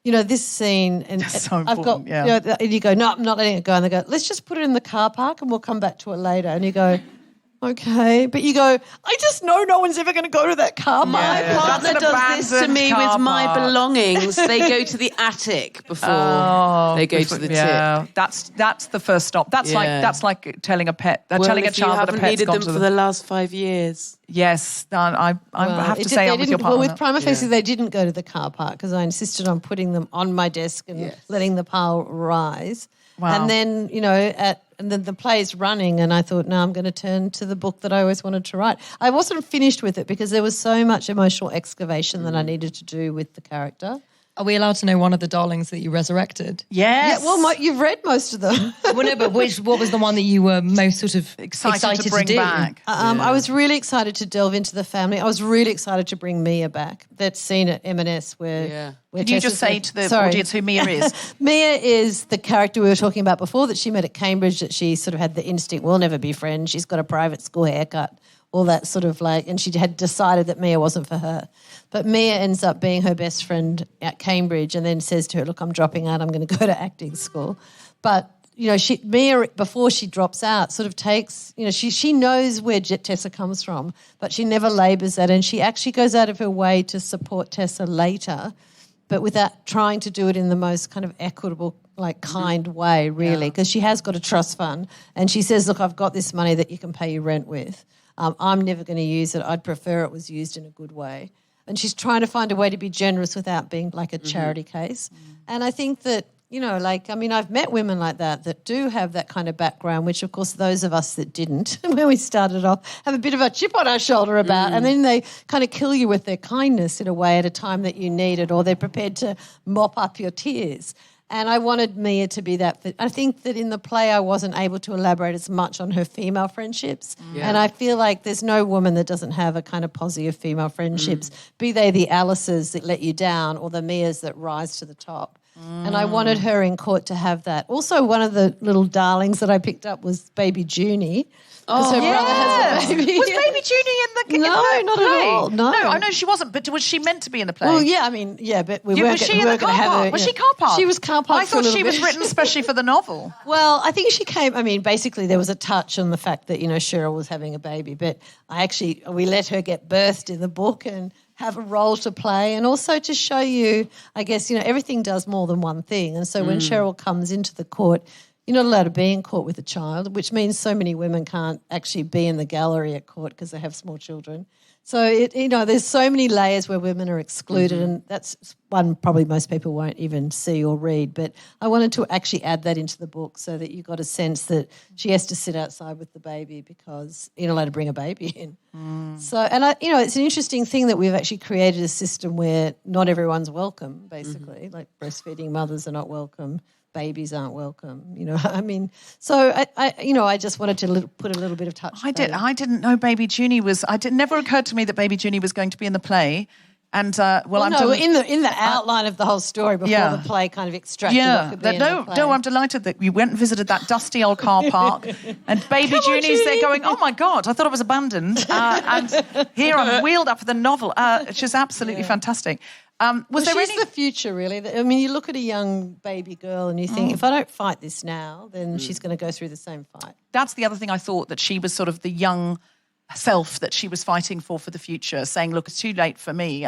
this scene, and That's so I've got, important, and you go, no, I'm not letting it go. And they go, let's just put it in the car park and we'll come back to it later. And you go, okay. But you go, I just know no one's ever going to go to that car park. My partner does this to me with my belongings. They go to the attic before they go to the tip. That's the first stop. That's like telling a pet. Telling a child that a pet's gone to you haven't needed them for the last 5 years. Yes, I have to say I'm with your partner. Well, with Prima Facie, they didn't go to the car park because I insisted on putting them on my desk and letting the pile rise. Wow. And then, and then the play's running, and I thought, no, I'm going to turn to the book that I always wanted to write. I wasn't finished with it because there was so much emotional excavation that I needed to do with the character. Are we allowed to know one of the darlings that you resurrected? Yes. Yeah, well, you've read most of them. Well, no, but what was the one that you were most sort of excited to bring do? back? I was really excited to delve into the family. I was really excited to bring Mia back. That scene at M&S where Can you just say to the audience who Mia is? Mia is the character we were talking about before that she met at Cambridge, that she sort of had the instinct, we'll never be friends. She's got a private school haircut, all that sort of and she had decided that Mia wasn't for her. But Mia ends up being her best friend at Cambridge and then says to her, look, I'm dropping out, I'm going to go to acting school. But, Mia, before she drops out, sort of takes, she knows where Tessa comes from, but she never labours that, and she actually goes out of her way to support Tessa later, but without trying to do it in the most kind of equitable, kind way, really, because she has got a trust fund, and she says, look, I've got this money that you can pay your rent with. I'm never going to use it. I'd prefer it was used in a good way. And she's trying to find a way to be generous without being like a charity case. And I think that, I've met women like that do have that kind of background, which, of course, those of us that didn't, when we started off, have a bit of a chip on our shoulder about, and then they kind of kill you with their kindness in a way at a time that you need it, or they're prepared to mop up your tears. And I wanted Mia to be that. I think that in the play I wasn't able to elaborate as much on her female friendships. Yeah. And I feel like there's no woman that doesn't have a kind of posse of female friendships, be they the Alices that let you down or the Mias that rise to the top. And I wanted her in court to have that. Also, one of the little darlings that I picked up was baby Junie. Because her brother has a baby. Was baby Junie in the No, not play? at all. No, I know she wasn't, but was she meant to be in the play? Well, yeah, but we weren't. Was she in the car park? Was she car park? She was car park. I thought she was written especially for the novel. Well, I think she came. Basically, there was a touch on the fact that Cheryl was having a baby, but we let her get birthed in the book and have a role to play, and also to show you, I guess, everything does more than one thing. And so when Cheryl comes into the court, you're not allowed to be in court with a child, which means so many women can't actually be in the gallery at court because they have small children. So, there's so many layers where women are excluded, and that's one probably most people won't even see or read. But I wanted to actually add that into the book so that you got a sense that she has to sit outside with the baby because you're not allowed to bring a baby in. So, and it's an interesting thing that we've actually created a system where not everyone's welcome, basically. Like breastfeeding mothers are not welcome. Babies aren't welcome, So I just wanted to put a little bit of touch. I didn't know Baby Junie was. Never occurred to me that Baby Junie was going to be in the play. And in the outline of the whole story before the play kind of extracted what could be in the play. No, I'm delighted that we went and visited that dusty old car park, and Baby Junie's there going, oh my God, I thought it was abandoned, and here I'm wheeled up for the novel. Which is absolutely fantastic. Was there she's any? the future, really. I mean, you look at a young baby girl and you think, if I don't fight this now, then she's going to go through the same fight. That's the other thing I thought, that she was sort of the young self that she was fighting for the future, saying, look, it's too late for me.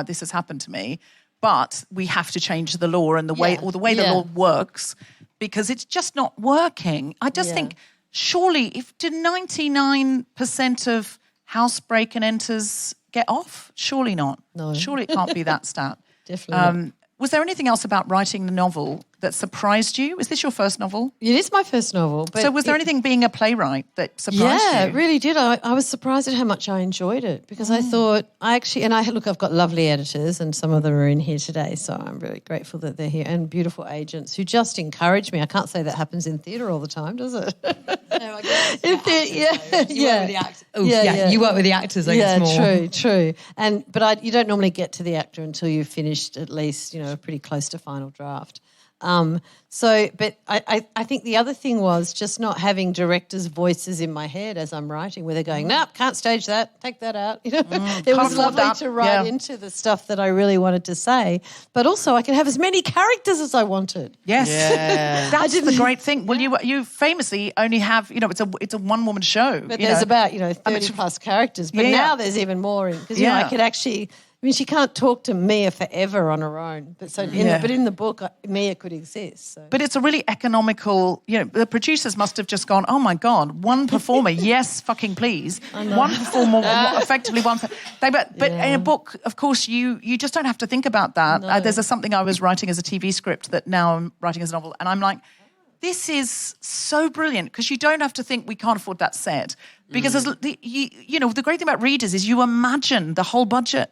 This has happened to me, but we have to change the law and the way the law works, because it's just not working. I just think, surely, do 99% of house break and enters get off? Surely not. No. Surely it can't be that stat. Definitely not. Was there anything else about writing the novel that surprised you? Is this your first novel? It is my first novel. But So was there anything being a playwright that surprised you? Yeah, it really did. I was surprised at how much I enjoyed it, because I thought I've got lovely editors, and some of them are in here today, so I'm really grateful that they're here, and beautiful agents who just encourage me. I can't say that happens in theatre all the time, does it? No, I guess. You work with the actors. You work with the actors, I guess, more. True. But you don't normally get to the actor until you've finished at least, pretty close to final draft. But I think the other thing was just not having directors' voices in my head as I'm writing, where they're going, nope, can't stage that, take that out. It was lovely to write into the stuff that I really wanted to say, but also I could have as many characters as I wanted. Yes, that's the great thing. Well, you famously only have, it's a one-woman show. But there's about 30 plus characters. But now there's even more, because I could actually. I mean, she can't talk to Mia forever on her own, but in the book, Mia could exist. So. But it's a really economical. The producers must have just gone, oh my God, one performer, yes, fucking please, one performer, effectively one. But in a book, of course, you just don't have to think about that. No. There's something I was writing as a TV script that now I'm writing as a novel, and I'm like, this is so brilliant, because you don't have to think we can't afford that set, because the great thing about readers is you imagine the whole budget.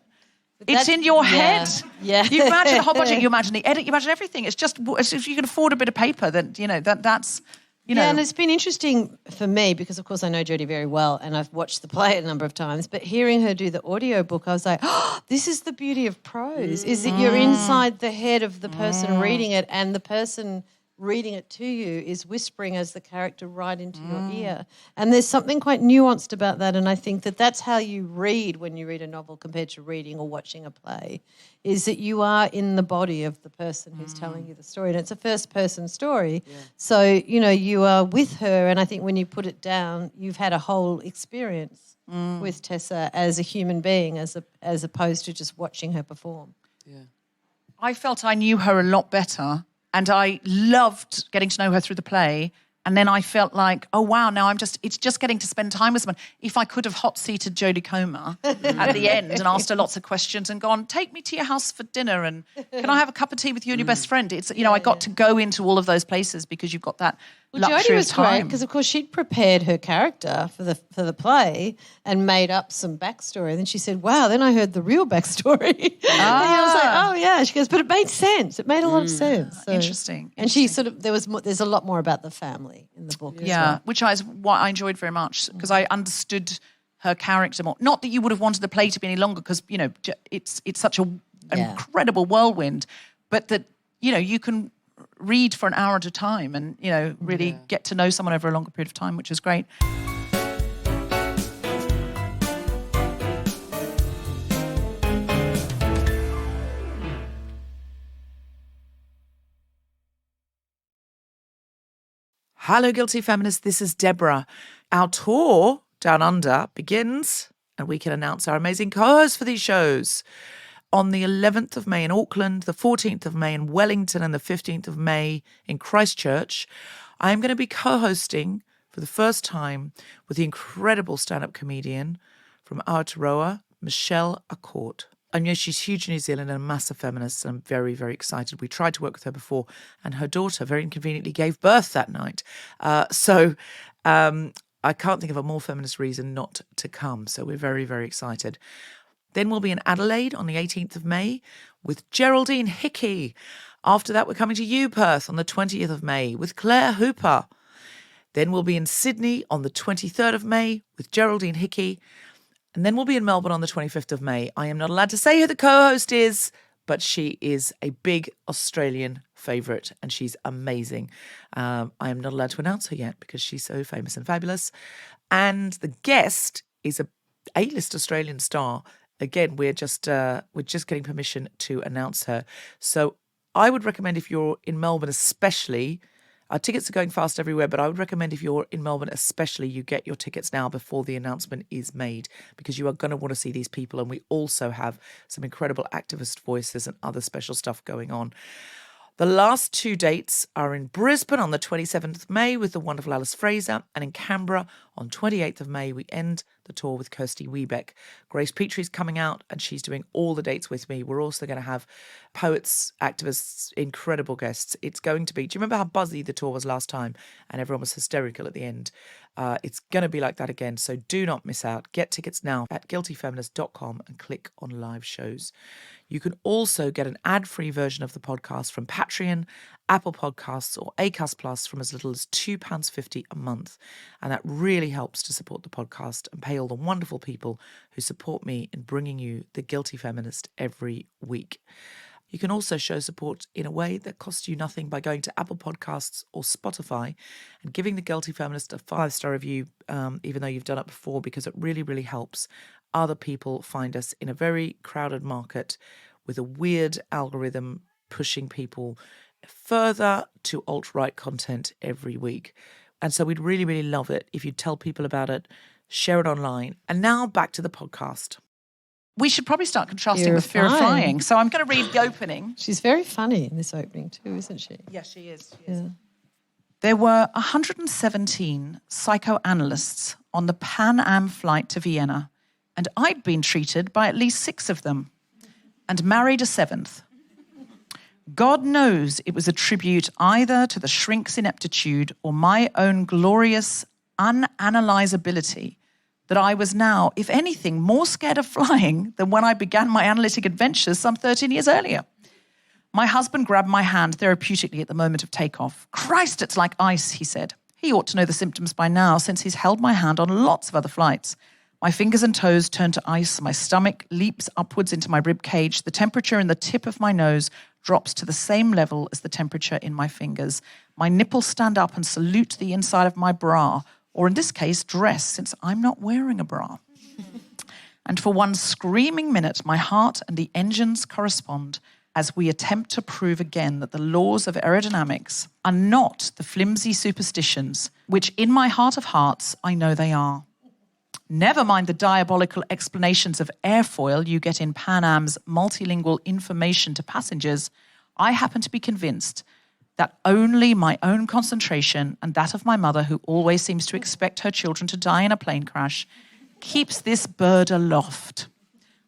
It's in your head. Yeah. You imagine the whole budget, you imagine the edit, you imagine everything. It's just, if you can afford a bit of paper, then, that's. Yeah, and it's been interesting for me, because, of course, I know Jodie very well and I've watched the play a number of times, but hearing her do the audiobook, I was like, this is the beauty of prose, is that you're inside the head of the person reading it, and the person reading it to you is whispering as the character right into your ear. And there's something quite nuanced about that, and I think that that's how you read when you read a novel compared to reading or watching a play, is that you are in the body of the person who's telling you the story, and it's a first-person story. Yeah. So, you are with her, and I think when you put it down, you've had a whole experience with Tessa as a human being, as opposed to just watching her perform. Yeah. I felt I knew her a lot better, and I loved getting to know her through the play. And then I felt like, oh, wow, now it's just getting to spend time with someone. If I could have hot-seated Jodie Comer at the end and asked her lots of questions and gone, take me to your house for dinner, and can I have a cup of tea with you and your best friend? It's, I got to go into all of those places because you've got that luxury Jodie was of time. great because, of course, she'd prepared her character for the play and made up some backstory. And then she said, wow, then I heard the real backstory. And I was like, oh, yeah. She goes, but it made sense. It made a lot of sense. So, Interesting. And she sort of, there's a lot more about the family in the book as well. Which is what I enjoyed very much, because I understood her character more. Not that you would have wanted the play to be any longer, because, it's such an incredible whirlwind, but that, you can read for an hour at a time and, really get to know someone over a longer period of time, which is great. Hello, Guilty Feminists. This is Deborah. Our tour Down Under begins, and we can announce our amazing co-hosts for these shows. On the 11th of May in Auckland, the 14th of May in Wellington, and the 15th of May in Christchurch, I am going to be co-hosting for the first time with the incredible stand-up comedian from Aotearoa, Michelle Accord. I know she's huge in New Zealand and a massive feminist, and I'm very, very excited. We tried to work with her before, and her daughter very inconveniently gave birth that night. So I can't think of a more feminist reason not to come. So we're very, very excited. Then we'll be in Adelaide on the 18th of May with Geraldine Hickey. After that, we're coming to you, Perth, on the 20th of May with Claire Hooper. Then we'll be in Sydney on the 23rd of May with Geraldine Hickey. And then we'll be in Melbourne on the 25th of May. I am not allowed to say who the co-host is, but she is a big Australian favourite and she's amazing. I am not allowed to announce her yet because she's so famous and fabulous. And the guest is a A-list Australian star, again, we're just getting permission to announce her. So I would recommend, if you're in Melbourne especially, our tickets are going fast everywhere, but I would recommend if you're in Melbourne especially, you get your tickets now before the announcement is made, because you are going to want to see these people. And we also have some incredible activist voices and other special stuff going on. The last 2 dates are in Brisbane on the 27th of May with the wonderful Alice Fraser, and in Canberra on 28th of May we end the tour with Kirsty Wiebeck. Grace Petrie's coming out and she's doing all the dates with me. We're also going to have poets, activists, incredible guests. It's going to be, do you remember how buzzy the tour was last time and everyone was hysterical at the end? It's going to be like that again, so do not miss out. Get tickets now at guiltyfeminist.com and click on live shows. You can also get an ad-free version of the podcast from Patreon, Apple Podcasts or Acast Plus from as little as £2.50 a month. And that really helps to support the podcast and pay all the wonderful people who support me in bringing you The Guilty Feminist every week. You can also show support in a way that costs you nothing by going to Apple Podcasts or Spotify and giving The Guilty Feminist a 5-star review, even though you've done it before, because it really, really helps other people find us in a very crowded market with a weird algorithm pushing people further to alt-right content every week. And so we'd really, really love it if you'd tell people about it, share it online. And now back to the podcast. We should probably start contrasting Fear with of Fear of Flying. Flying. So I'm going to read the opening. She's very funny in this opening too, isn't she? Yes, she is. Yeah. There were 117 psychoanalysts on the Pan Am flight to Vienna, and I'd been treated by at least 6 of them and married a 7th. God knows it was a tribute either to the shrink's ineptitude or my own glorious unanalyzability that I was now, if anything, more scared of flying than when I began my analytic adventures some 13 years earlier. My husband grabbed my hand therapeutically at the moment of takeoff. Christ, it's like ice, he said. He ought to know the symptoms by now, since he's held my hand on lots of other flights. My fingers and toes turn to ice. My stomach leaps upwards into my rib cage. The temperature in the tip of my nose drops to the same level as the temperature in my fingers. My nipples stand up and salute the inside of my bra, or in this case, dress, since I'm not wearing a bra. And for one screaming minute, my heart and the engines correspond as we attempt to prove again that the laws of aerodynamics are not the flimsy superstitions, which in my heart of hearts I know they are. Never mind the diabolical explanations of airfoil you get in Pan Am's multilingual information to passengers. I happen to be convinced that only my own concentration and that of my mother, who always seems to expect her children to die in a plane crash, keeps this bird aloft.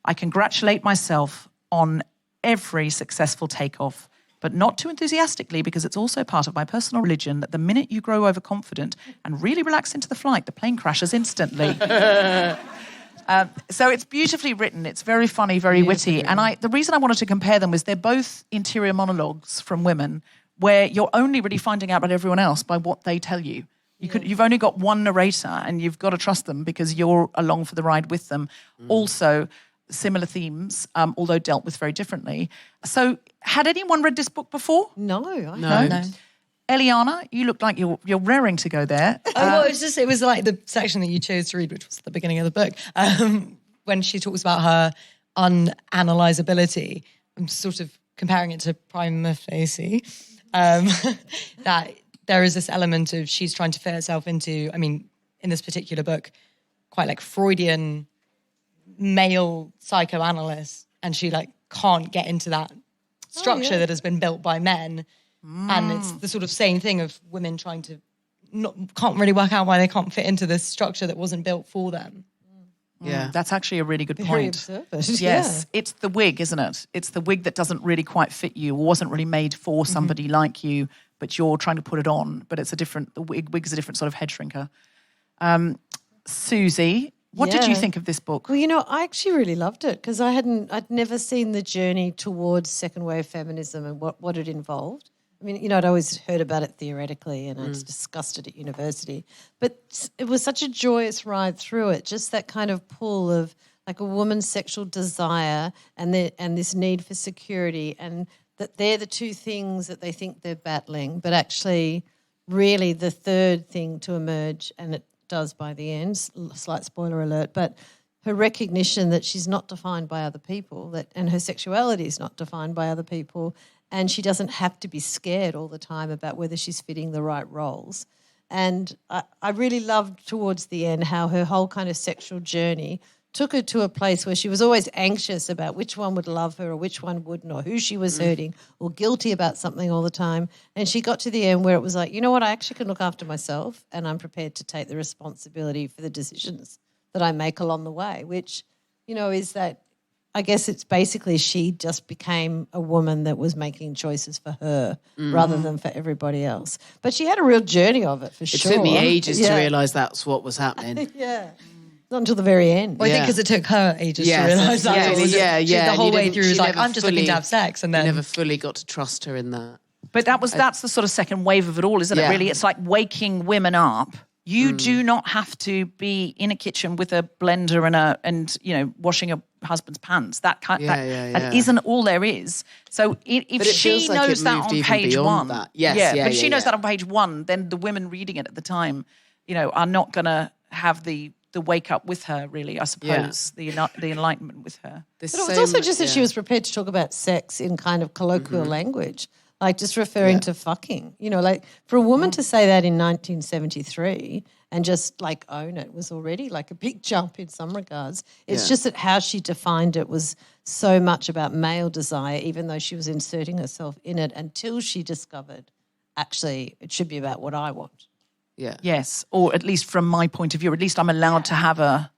I congratulate myself on every successful takeoff, but not too enthusiastically, because it's also part of my personal religion that the minute you grow overconfident and really relax into the flight, the plane crashes instantly. So it's beautifully written. It's very funny, very witty. And the reason I wanted to compare them was they're both interior monologues from women where you're only really finding out about everyone else by what they tell you. You've only got one narrator and you've got to trust them because you're along for the ride with them. Also, similar themes, although dealt with very differently. So, had anyone read this book before? No. No. Eliana, you look like you're raring to go there. Well, it was like the section that you chose to read, which was the beginning of the book, when she talks about her unanalyzability. I'm sort of comparing it to Prima Facie, that there is this element of she's trying to fit herself into, I mean, in this particular book, quite like Freudian male psychoanalyst, and she like can't get into that structure that has been built by men. And it's the sort of same thing of women trying to can't really work out why they can't fit into this structure that wasn't built for them. Yeah. That's actually a really good Very point. observant. Yes, it's the wig, isn't it? It's the wig that doesn't really quite fit you, or wasn't really made for somebody like you, but you're trying to put it on. But it's the wig's a different sort of head shrinker. Susie, what did you think of this book? Well, I actually really loved it because I'd never seen the journey towards second wave feminism and what it involved. I mean, I'd always heard about it theoretically and I'd discussed it at university, but it was such a joyous ride through it, just that kind of pull of like a woman's sexual desire and this need for security, and that they're the two things that they think they're battling, but actually really the third thing to emerge, and it does by the end, slight spoiler alert, but her recognition that she's not defined by other people, and her sexuality is not defined by other people, and she doesn't have to be scared all the time about whether she's fitting the right roles. And I really loved towards the end how her whole kind of sexual journey took her to a place where she was always anxious about which one would love her or which one wouldn't, or who she was hurting, or guilty about something all the time. And she got to the end where it was like, you know what, I actually can look after myself, and I'm prepared to take the responsibility for the decisions that I make along the way, which, you know, is that, I guess it's basically she just became a woman that was making choices for her rather than for everybody else. But she had a real journey of it, for sure. It took me ages to realise that's what was happening. Yeah. Not until the very end. Well, I think because it took her ages to realise that. The whole way through was like, I'm just looking to have sex. And then... You never fully got to trust her in that. But that's the sort of second wave of it all, isn't it, really? It's like waking women up. You do not have to be in a kitchen with a blender and washing a husband's pants. That isn't all there is. So if she knows that on page one, but if she knows that on page one, then the women reading it at the time, are not going to have the wake up with her, really, I suppose, the enlightenment with her. But it was also just that she was prepared to talk about sex in kind of colloquial language, like just referring to fucking. Like for a woman to say that in 1973 and just like own it was already like a big jump in some regards. It's just that how she defined it was so much about male desire, even though she was inserting herself in it until she discovered, actually, it should be about what I want. Yeah. Yes, or at least from my point of view, at least I'm allowed to have a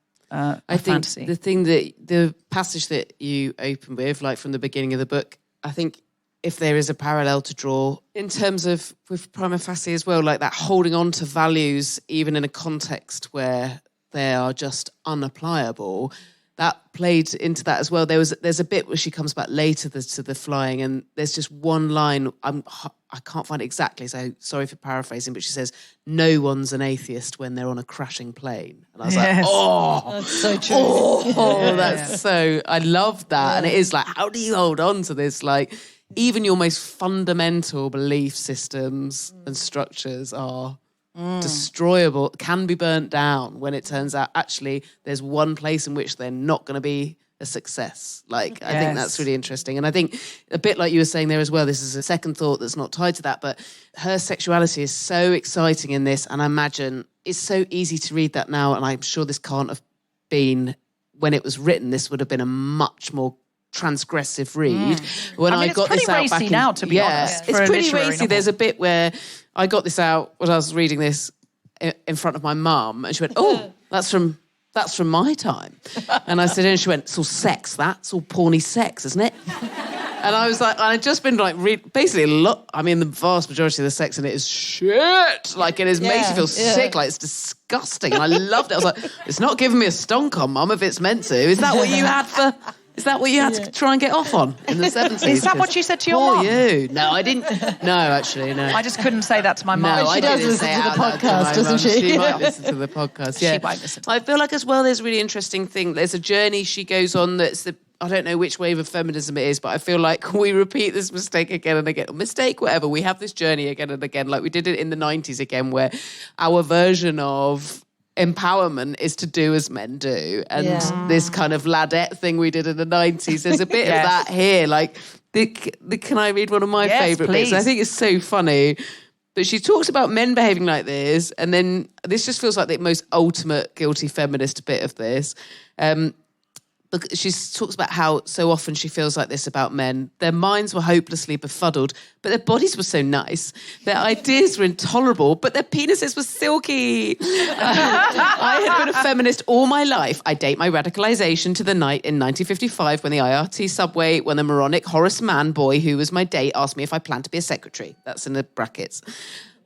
fantasy. The thing the passage that you open with, like from the beginning of the book, I think if there is a parallel to draw in terms of with Prima Facie as well, like that holding on to values even in a context where they are just unapplicable, that played into that as well. There's a bit where she comes back later to the flying, and there's just one line, I can't find it exactly, so sorry for paraphrasing, but she says, no one's an atheist when they're on a crashing plane. And I was like, oh. That's so true. That's so, I love that. Yeah. And it is like, how do you hold on to this? Like, even your most fundamental belief systems and structures are destroyable, can be burnt down when it turns out actually there's one place in which they're not going to be a success. Like, I think that's really interesting. And I think a bit like you were saying there as well, this is a second thought that's not tied to that, but her sexuality is so exciting in this, and I imagine it's so easy to read that now, and I'm sure this can't have been, when it was written, this would have been a much more transgressive read. When I got this out back now, to be honest. It's pretty racy. There's a bit where I got this out when I was reading this in front of my mum, and she went, "Oh, that's from my time." And I said, and she went, "It's all sex. That's all porny sex, isn't it?" And I was like, I'd just been like, the vast majority of the sex in it is shit. Like, it makes you feel sick. Like, it's disgusting. And I loved it. I was like, it's not giving me a stonk on, Mum, if it's meant to. Is that what you had to try and get off on in the 70s? Is that what you said to your mum? You. No, I didn't. No, actually, no. I just couldn't say that to my mum. No, she does listen to the podcast, doesn't she? She might listen to the podcast, yeah. She might listen to it. I feel like as well there's a really interesting thing. There's a journey she goes on I don't know which wave of feminism it is, but I feel like we repeat this mistake again and again. Mistake, whatever. We have this journey again and again. Like we did it in the 90s again, where our version of empowerment is to do as men do. And this kind of ladette thing we did in the 90s, there's a bit of that here. Like, can I read one of my favourite bits? I think it's so funny. But she talks about men behaving like this, and then this just feels like the most ultimate guilty feminist bit of this. She talks about how so often she feels like this about men. Their minds were hopelessly befuddled, but their bodies were so nice. Their ideas were intolerable, but their penises were silky. I had been a feminist all my life. I date my radicalisation to the night in 1955 when the IRT subway, when the moronic Horace Mann boy who was my date asked me if I planned to be a secretary. That's in the brackets.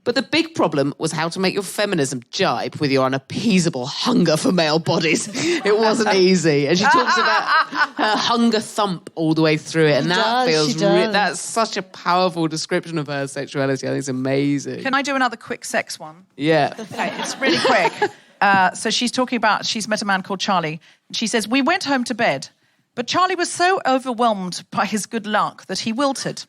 But the big problem was how to make your feminism jibe with your unappeasable hunger for male bodies. It wasn't easy. And she talks about her hunger thump all the way through it. And that's such a powerful description of her sexuality. I think it's amazing. Can I do another quick sex one? Yeah. Okay, it's really quick. So she's talking about, she's met a man called Charlie. She says, we went home to bed, but Charlie was so overwhelmed by his good luck that he wilted.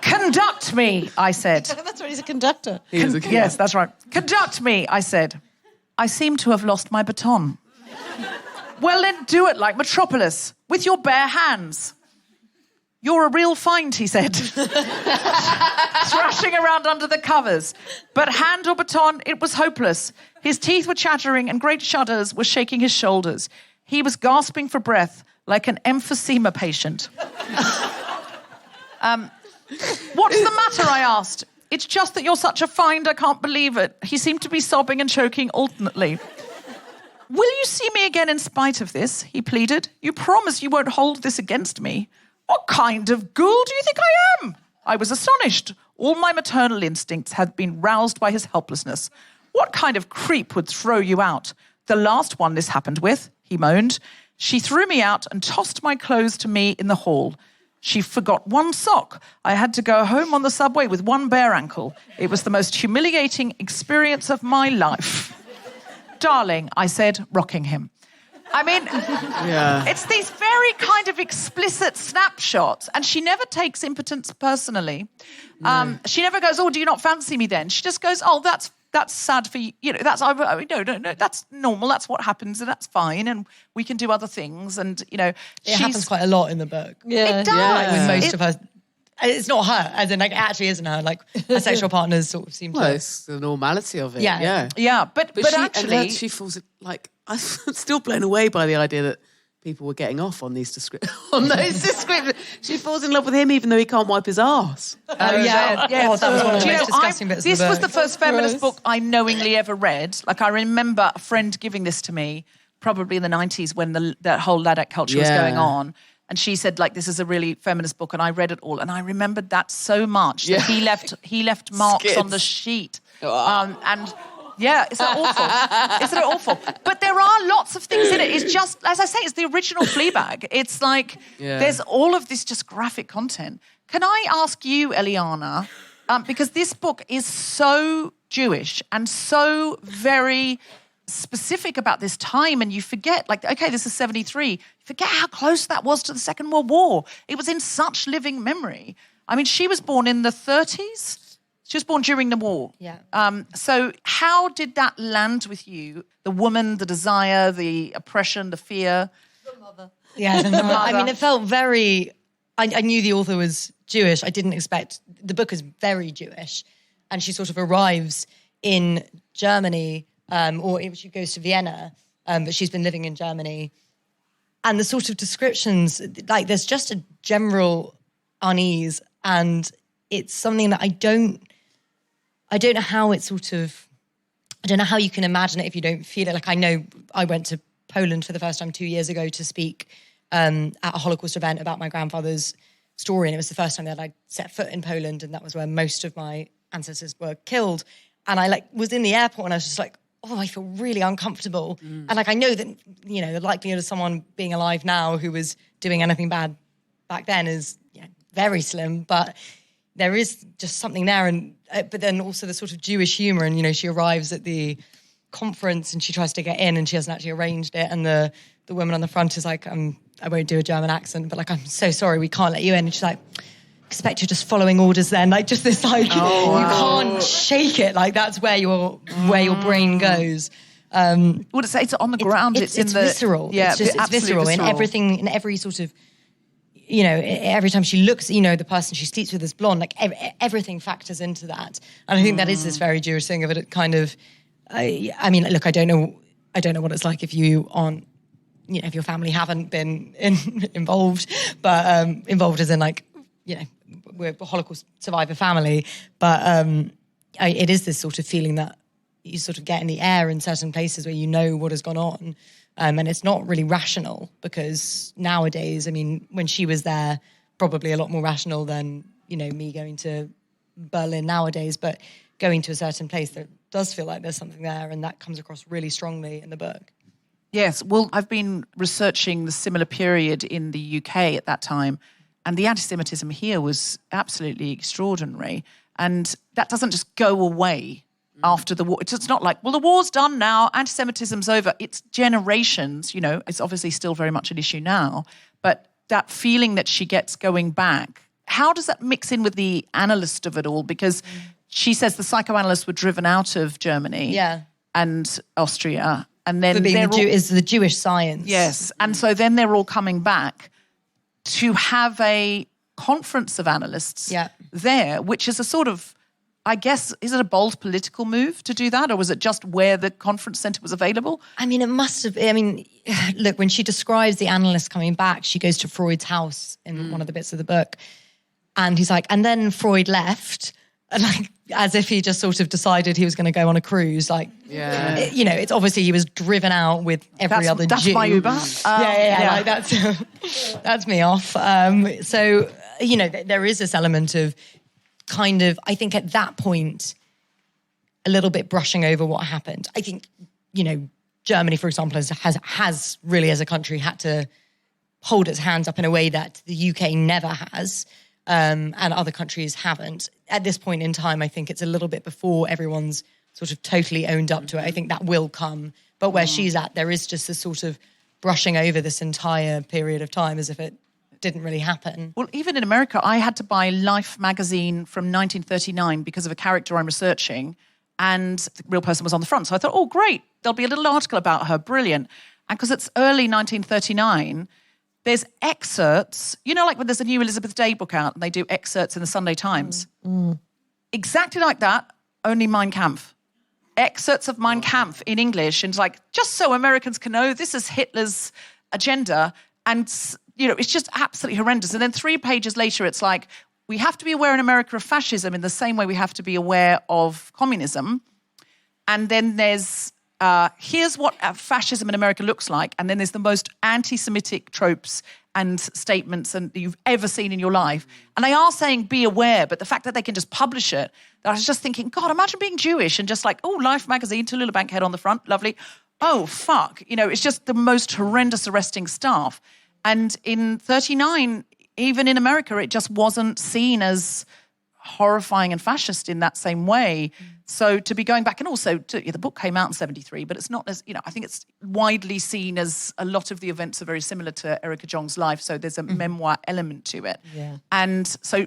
Conduct me, I said. That's right, he's a conductor. Yes, that's right. Conduct me, I said. I seem to have lost my baton. Well, then do it like Metropolis, with your bare hands. You're a real find, he said. Thrashing around under the covers. But hand or baton, it was hopeless. His teeth were chattering and great shudders were shaking his shoulders. He was gasping for breath like an emphysema patient. What's the matter, I asked. It's just that you're such a find, I can't believe it. He seemed to be sobbing and choking alternately. Will you see me again in spite of this? He pleaded. You promise you won't hold this against me. What kind of ghoul do you think I am? I was astonished. All my maternal instincts had been roused by his helplessness. What kind of creep would throw you out? The last one this happened with, he moaned. She threw me out and tossed my clothes to me in the hall. She forgot one sock. I had to go home on the subway with one bare ankle. It was the most humiliating experience of my life. Darling, I said, rocking him. I mean, It's these very kind of explicit snapshots, and she never takes impotence personally. She never goes, oh, do you not fancy me then? She just goes, oh, that's sad for you. You know, no, that's normal. That's what happens, and that's fine, and we can do other things. And, you know, it happens quite a lot in the book. Yeah. It does. Like, with most of her... It's not her, as in, like, it actually isn't her. Like, her sexual partners sort of seem to... Well, it's the normality of it. Yeah. Yeah, but actually... she falls, like... I'm still blown away by the idea that people were getting off on these descriptions. She falls in love with him even though he can't wipe his arse. Oh, yeah. Oh, that was one of the most disgusting bits of the book. This was the first feminist book I knowingly ever read. Like, I remember a friend giving this to me, probably in the 90s when that whole Ladette culture was going on. And she said, like, this is a really feminist book. And I read it all. And I remembered that so much that he left marks on the sheet. And... yeah, isn't it awful? Isn't it awful? But there are lots of things in it. It's just, as I say, it's the original Fleabag. It's like there's all of this just graphic content. Can I ask you, Eliana, because this book is so Jewish and so very specific about this time, and you forget, like, okay, this is 73. You forget how close that was to the Second World War. It was in such living memory. I mean, she was born in the 30s. She was born during the war. Yeah. So how did that land with you? The woman, the desire, the oppression, the fear? The mother. Yeah, the mother. I mean, it felt very... I knew the author was Jewish. I didn't expect... The book is very Jewish. And she sort of arrives in Germany, or she goes to Vienna, but she's been living in Germany. And the sort of descriptions, like, there's just a general unease, and it's something that I don't know how it sort of... I don't know how you can imagine it if you don't feel it. Like, I know I went to Poland for the first time 2 years ago to speak at a Holocaust event about my grandfather's story, and it was the first time that I'd set foot in Poland, and that was where most of my ancestors were killed. And I was in the airport, and I was just like, oh, I feel really uncomfortable. And I know that, the likelihood of someone being alive now who was doing anything bad back then is very slim, but there is just something there. And but then also the sort of Jewish humour, and she arrives at the conference and she tries to get in and she hasn't actually arranged it, and the woman on the front is like, I won't do a German accent, but like, I'm so sorry, we can't let you in. And she's like, expect you're just following orders then, like, just this, like, you can't shake it, like, that's where your brain goes. Would it say it's on the ground? It's visceral. Yeah, it's visceral in everything, in every sort of, every time she looks, the person she sleeps with is blonde, like everything factors into that. And I think that is this very Jewish thing of it kind of, I mean, look, I don't know what it's like if you aren't, if your family haven't been involved, but involved as in, like, we're a Holocaust survivor family, but it is this sort of feeling that you sort of get in the air in certain places where you know what has gone on. And it's not really rational, because nowadays, I mean, when she was there, probably a lot more rational than, me going to Berlin nowadays, but going to a certain place, there does feel like there's something there, and that comes across really strongly in the book. Yes, well, I've been researching the similar period in the UK at that time, and the anti-Semitism here was absolutely extraordinary. And that doesn't just go away after the war. It's not like, well, the war's done now, anti-Semitism's over. It's generations, it's obviously still very much an issue now. But that feeling that she gets going back, how does that mix in with the analyst of it all? Because she says the psychoanalysts were driven out of Germany and Austria. And then For being they're is the Jewish science. Yes. And so then they're all coming back to have a conference of analysts there, which is a sort of, I guess, is it a bold political move to do that? Or was it just where the conference centre was available? I mean, it must have, look, when she describes the analysts coming back, she goes to Freud's house in one of the bits of the book. And he's like, and then Freud left, and like, as if he just sort of decided he was going to go on a cruise. Like, it's obviously he was driven out with every other That's Jew. my Uber. Like that's me off. So, there is this element of kind of, I think at that point, a little bit brushing over what happened. I think, Germany, for example, has really as a country had to hold its hands up in a way that the UK never has. And other countries haven't. At this point in time, I think it's a little bit before everyone's sort of totally owned up to it. I think that will come. But where she's at, there is just this sort of brushing over this entire period of time as if it didn't really happen. Well, even in America, I had to buy Life magazine from 1939 because of a character I'm researching, and the real person was on the front. So I thought, oh, great, there'll be a little article about her, brilliant. And because it's early 1939... there's excerpts, like when there's a new Elizabeth Day book out and they do excerpts in the Sunday Times. Exactly like that, only Mein Kampf. Excerpts of Mein Kampf in English. And it's like, just so Americans can know, this is Hitler's agenda. And, it's just absolutely horrendous. And then 3 pages later, it's like, we have to be aware in America of fascism in the same way we have to be aware of communism. And then there's... here's what fascism in America looks like, and then there's the most anti-Semitic tropes and statements that you've ever seen in your life. And they are saying be aware, but the fact that they can just publish it, that I was just thinking, God, imagine being Jewish and just like, oh, Life magazine, Tallulah Bankhead on the front, lovely. Oh, fuck. It's just the most horrendous, arresting stuff. And in 39, even in America, it just wasn't seen as horrifying and fascist in that same way. So to be going back, and also the book came out in 73, but it's not as, I think it's widely seen as a lot of the events are very similar to Erica Jong's life. So there's a memoir element to it. Yeah. And so,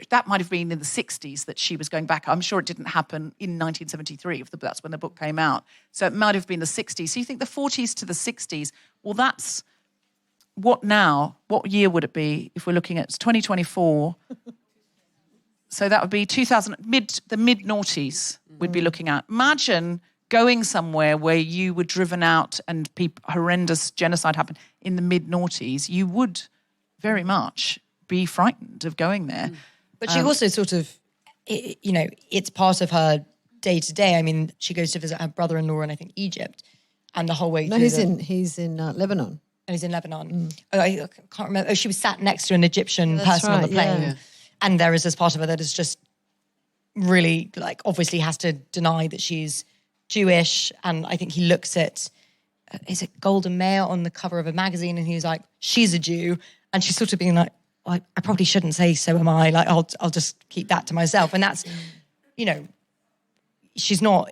that might have been in the 60s that she was going back. I'm sure it didn't happen in 1973, that's when the book came out. So it might have been the 60s. So you think the 40s to the 60s, well, that's what now? What year would it be if we're looking at 2024? So that would be the mid-noughties we'd be looking at. Imagine going somewhere where you were driven out and horrendous genocide happened in the mid-noughties. You would very much be frightened of going there. But she also sort of, it's part of her day-to-day. I mean, she goes to visit her brother-in-law in, I think, Egypt, and the whole way through he's in Lebanon. And he's in Lebanon. Oh, I can't remember. Oh, she was sat next to an Egyptian person on the plane. Yeah. And there is this part of her that is just really, obviously has to deny that she's Jewish. And I think he looks at, is it Golden Mail on the cover of a magazine? And he's like, she's a Jew. And she's sort of being like, well, I probably shouldn't say so am I. Like, I'll just keep that to myself. And that's, she's not,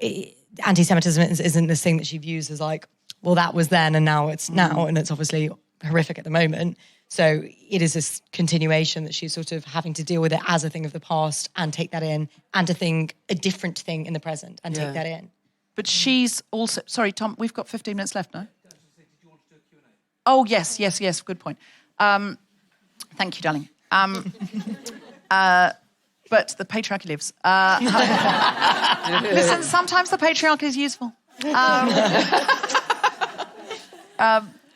anti-Semitism isn't this thing that she views as like, well, that was then and now it's now. And it's obviously horrific at the moment. So it is this continuation that she's sort of having to deal with it as a thing of the past and take that in, and a different thing in the present and take that in. But she's also... Sorry, Tom, we've got 15 minutes left now. Oh, yes, good point. Thank you, darling. But the patriarchy lives. Listen, sometimes the patriarchy is useful.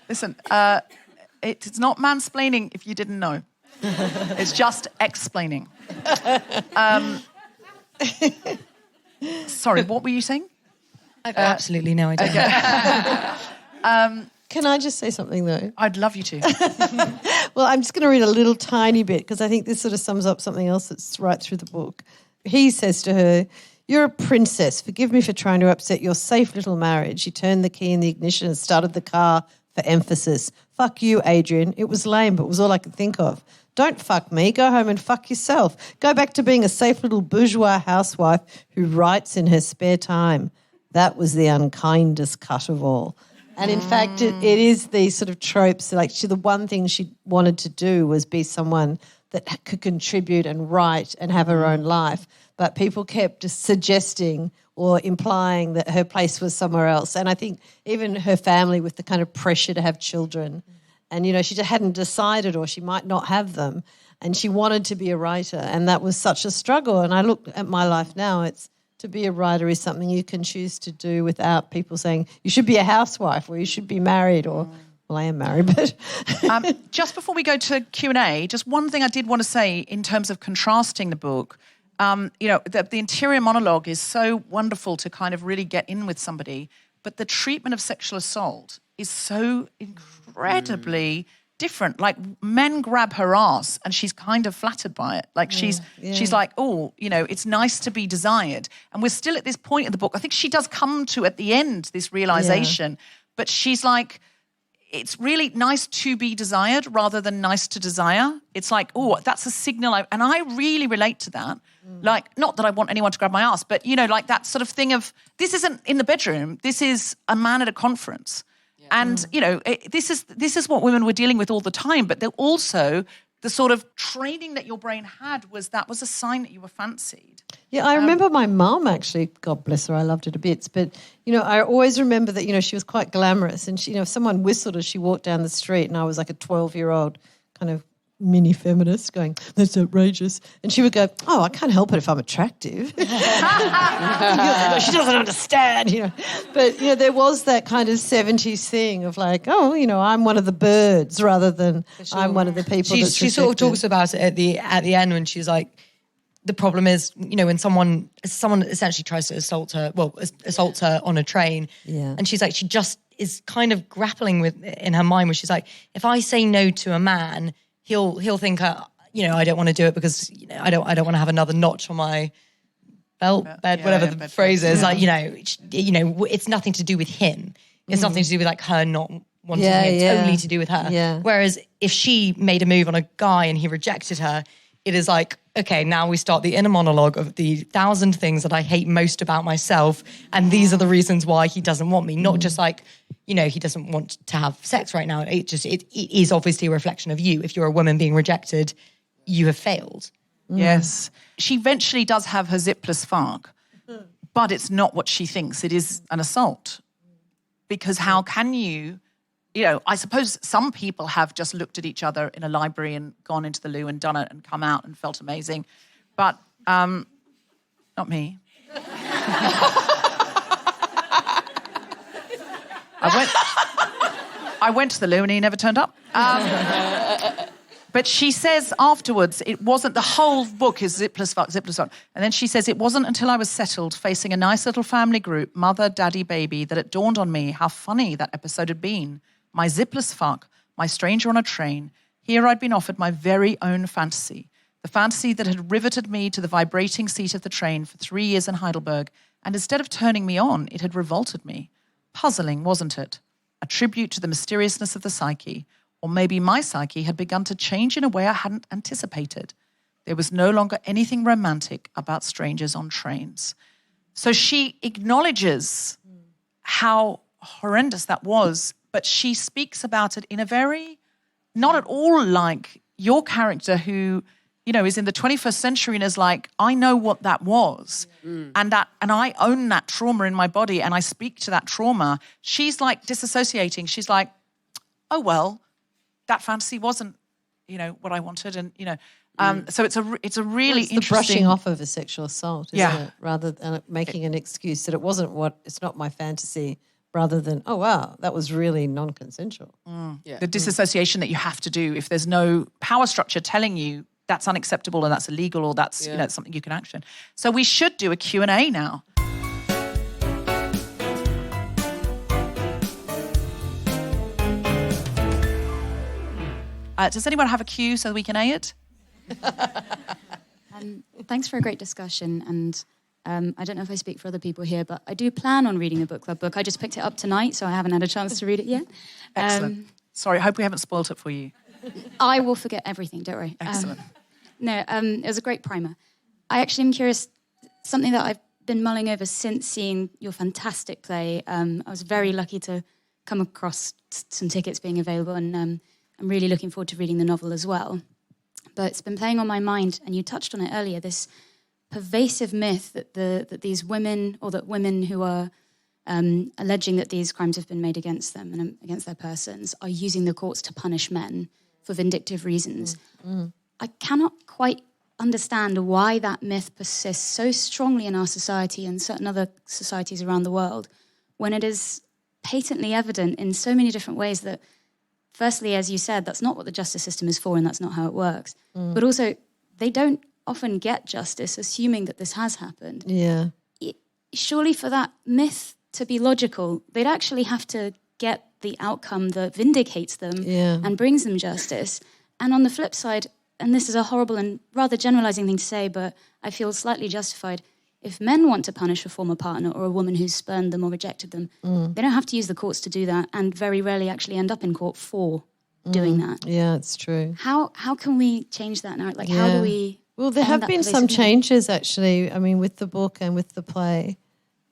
Listen... it's not mansplaining if you didn't know. It's just explaining. Sorry, what were you saying? I've absolutely no idea. Okay. Can I just say something, though? I'd love you to. Well, I'm just going to read a little tiny bit because I think this sort of sums up something else that's right through the book. He says to her, "You're a princess. Forgive me for trying to upset your safe little marriage." He turned the key in the ignition and started the car for emphasis. "Fuck you, Adrian. It was lame, but it was all I could think of. Don't fuck me. Go home and fuck yourself. Go back to being a safe little bourgeois housewife who writes in her spare time." That was the unkindest cut of all. And in fact, it is these sort of tropes. Like the one thing she wanted to do was be someone that could contribute and write and have her own life. But people kept just suggesting, or implying that her place was somewhere else. And I think even her family with the kind of pressure to have children and, she just hadn't decided or she might not have them and she wanted to be a writer and that was such a struggle. And I look at my life now, it's to be a writer is something you can choose to do without people saying you should be a housewife or you should be married or... Well, I am married, but... Just before we go to Q&A, just one thing I did want to say in terms of contrasting the book. The interior monologue is so wonderful to kind of really get in with somebody, but the treatment of sexual assault is so incredibly different. Like, men grab her ass and she's kind of flattered by it. Like, she's like, oh, it's nice to be desired. And we're still at this point of the book. I think she does come to, at the end, this realisation, but she's like... It's really nice to be desired rather than nice to desire. It's like, oh, that's a signal. And I really relate to that. Like, not that I want anyone to grab my ass, but, like that sort of thing of, this isn't in the bedroom. This is a man at a conference. Yeah. And, this is what women were dealing with all the time. But they're also the sort of training that your brain had was a sign that you were fancied. Yeah, I remember my mum actually, God bless her, I loved her to bits, but, I always remember that, she was quite glamorous and, if someone whistled as she walked down the street and I was like a 12-year-old kind of mini feminist going, that's outrageous. And she would go, oh, I can't help it if I'm attractive. She doesn't understand, But, there was that kind of 70s thing of like, oh, I'm one of the birds rather than I'm one of the people that's She sort of talks about it at the end when she's like, the problem is, when someone essentially tries to assault her on a train, and she's like, she just is kind of grappling with in her mind where she's like, if I say no to a man, he'll think, I don't want to do it because I don't want to have another notch on my belt bed, whatever the phrase is. Like, it's nothing to do with him. It's nothing to do with like her not wanting him. It's only to do with her. Yeah. Whereas if she made a move on a guy and he rejected her, it is like, okay, now we start the inner monologue of the 1,000 things that I hate most about myself, and these are the reasons why he doesn't want me. Not just like, he doesn't want to have sex right now. It is obviously a reflection of you. If you're a woman being rejected, you have failed. Yes. She eventually does have her zipless fuck, but it's not what she thinks. It is an assault. Because how can you... I suppose some people have just looked at each other in a library and gone into the loo and done it and come out and felt amazing. But not me. I went to the loo and he never turned up. But she says afterwards, it wasn't, the whole book is zipless fuck. And then she says, it wasn't until I was settled, facing a nice little family group, mother, daddy, baby, that it dawned on me how funny that episode had been. My zipless fuck, my stranger on a train. Here I'd been offered my very own fantasy. The fantasy that had riveted me to the vibrating seat of the train for 3 years in Heidelberg. And instead of turning me on, it had revolted me. Puzzling, wasn't it? A tribute to the mysteriousness of the psyche. Or maybe my psyche had begun to change in a way I hadn't anticipated. There was no longer anything romantic about strangers on trains. So she acknowledges how horrendous that was, but she speaks about it in a very, not at all like your character who, is in the 21st century and is like, I know what that was. And I own that trauma in my body and I speak to that trauma. She's like disassociating. She's like, oh, well, that fantasy wasn't, what I wanted. And, so it's a really interesting... the brushing off of a sexual assault, isn't it? Rather than making an excuse that it's not my fantasy, rather than, oh, wow, that was really non-consensual. The disassociation that you have to do if there's no power structure telling you that's unacceptable and that's illegal or that's something you can action. So we should do a Q&A now. Does anyone have a cue so we can A it? Thanks for a great discussion, and I don't know if I speak for other people here, but I do plan on reading a book club book. I just picked it up tonight, so I haven't had a chance to read it yet. Excellent. Sorry, I hope we haven't spoiled it for you. I will forget everything, don't worry. Excellent. It was a great primer. I actually am curious, something that I've been mulling over since seeing your fantastic play. I was very lucky to come across some tickets being available, and I'm really looking forward to reading the novel as well. But it's been playing on my mind, and you touched on it earlier, this pervasive myth that these women, or that women who are alleging that these crimes have been made against them and against their persons, are using the courts to punish men for vindictive reasons. I cannot quite understand why that myth persists so strongly in our society and certain other societies around the world, when it is patently evident in so many different ways that, firstly, as you said, that's not what the justice system is for and that's not how it works. But also, they don't often get justice, assuming that this has happened. Yeah. Surely for that myth to be logical, they'd actually have to get the outcome that vindicates them and brings them justice. And on the flip side, and this is a horrible and rather generalizing thing to say, but I feel slightly justified, if men want to punish a former partner or a woman who's spurned them or rejected them, they don't have to use the courts to do that, and very rarely actually end up in court for doing that. Yeah, it's true. How can we change that now? Like, how do we... Well, there have been some changes, actually, I mean, with the book and with the play.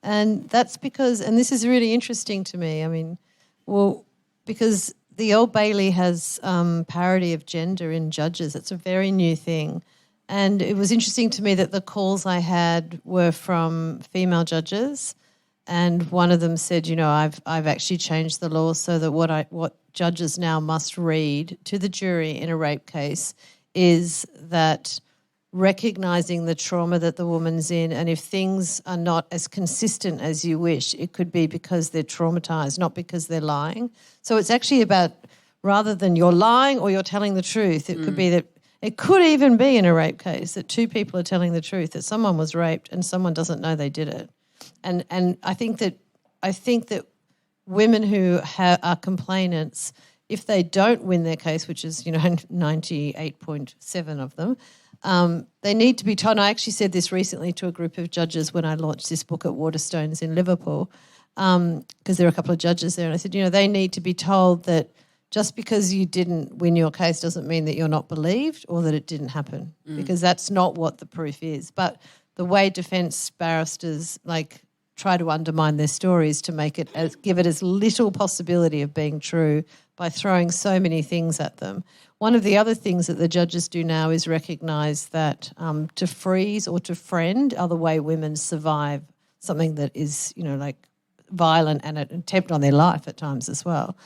And that's because, and this is really interesting to me, I mean, well, because the Old Bailey has parity of gender in judges. It's a very new thing. And it was interesting to me that the calls I had were from female judges, and one of them said, you know, I've actually changed the law so that what judges now must read to the jury in a rape case is that recognising the trauma that the woman's in, and if things are not as consistent as you wish, it could be because they're traumatised, not because they're lying. So it's actually about, rather than you're lying or you're telling the truth, it could be that, it could even be in a rape case that two people are telling the truth, that someone was raped and someone doesn't know they did it. And I think that women who are complainants, if they don't win their case, which is, you know, 98.7 of them, they need to be told. And I actually said this recently to a group of judges when I launched this book at Waterstones in Liverpool, because there are a couple of judges there, and I said, you know, they need to be told that just because you didn't win your case doesn't mean that you're not believed or that it didn't happen, because that's not what the proof is. But the way defence barristers try to undermine their stories to make it give it as little possibility of being true by throwing so many things at them. One of the other things that the judges do now is recognise that to freeze or to friend are the way women survive something that is, you know, like violent and an attempt on their life at times as well.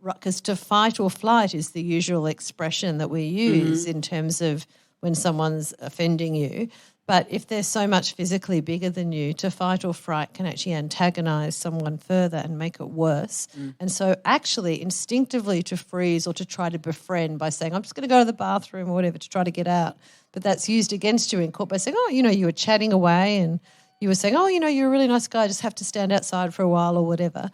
Because to fight or flight is the usual expression that we use in terms of when someone's offending you. But if they're so much physically bigger than you, to fight or fright can actually antagonise someone further and make it worse. And so actually instinctively to freeze or to try to befriend by saying, I'm just going to go to the bathroom or whatever to try to get out. But that's used against you in court by saying, oh, you know, you were chatting away and you were saying, oh, you know, you're a really nice guy, I just have to stand outside for a while or whatever.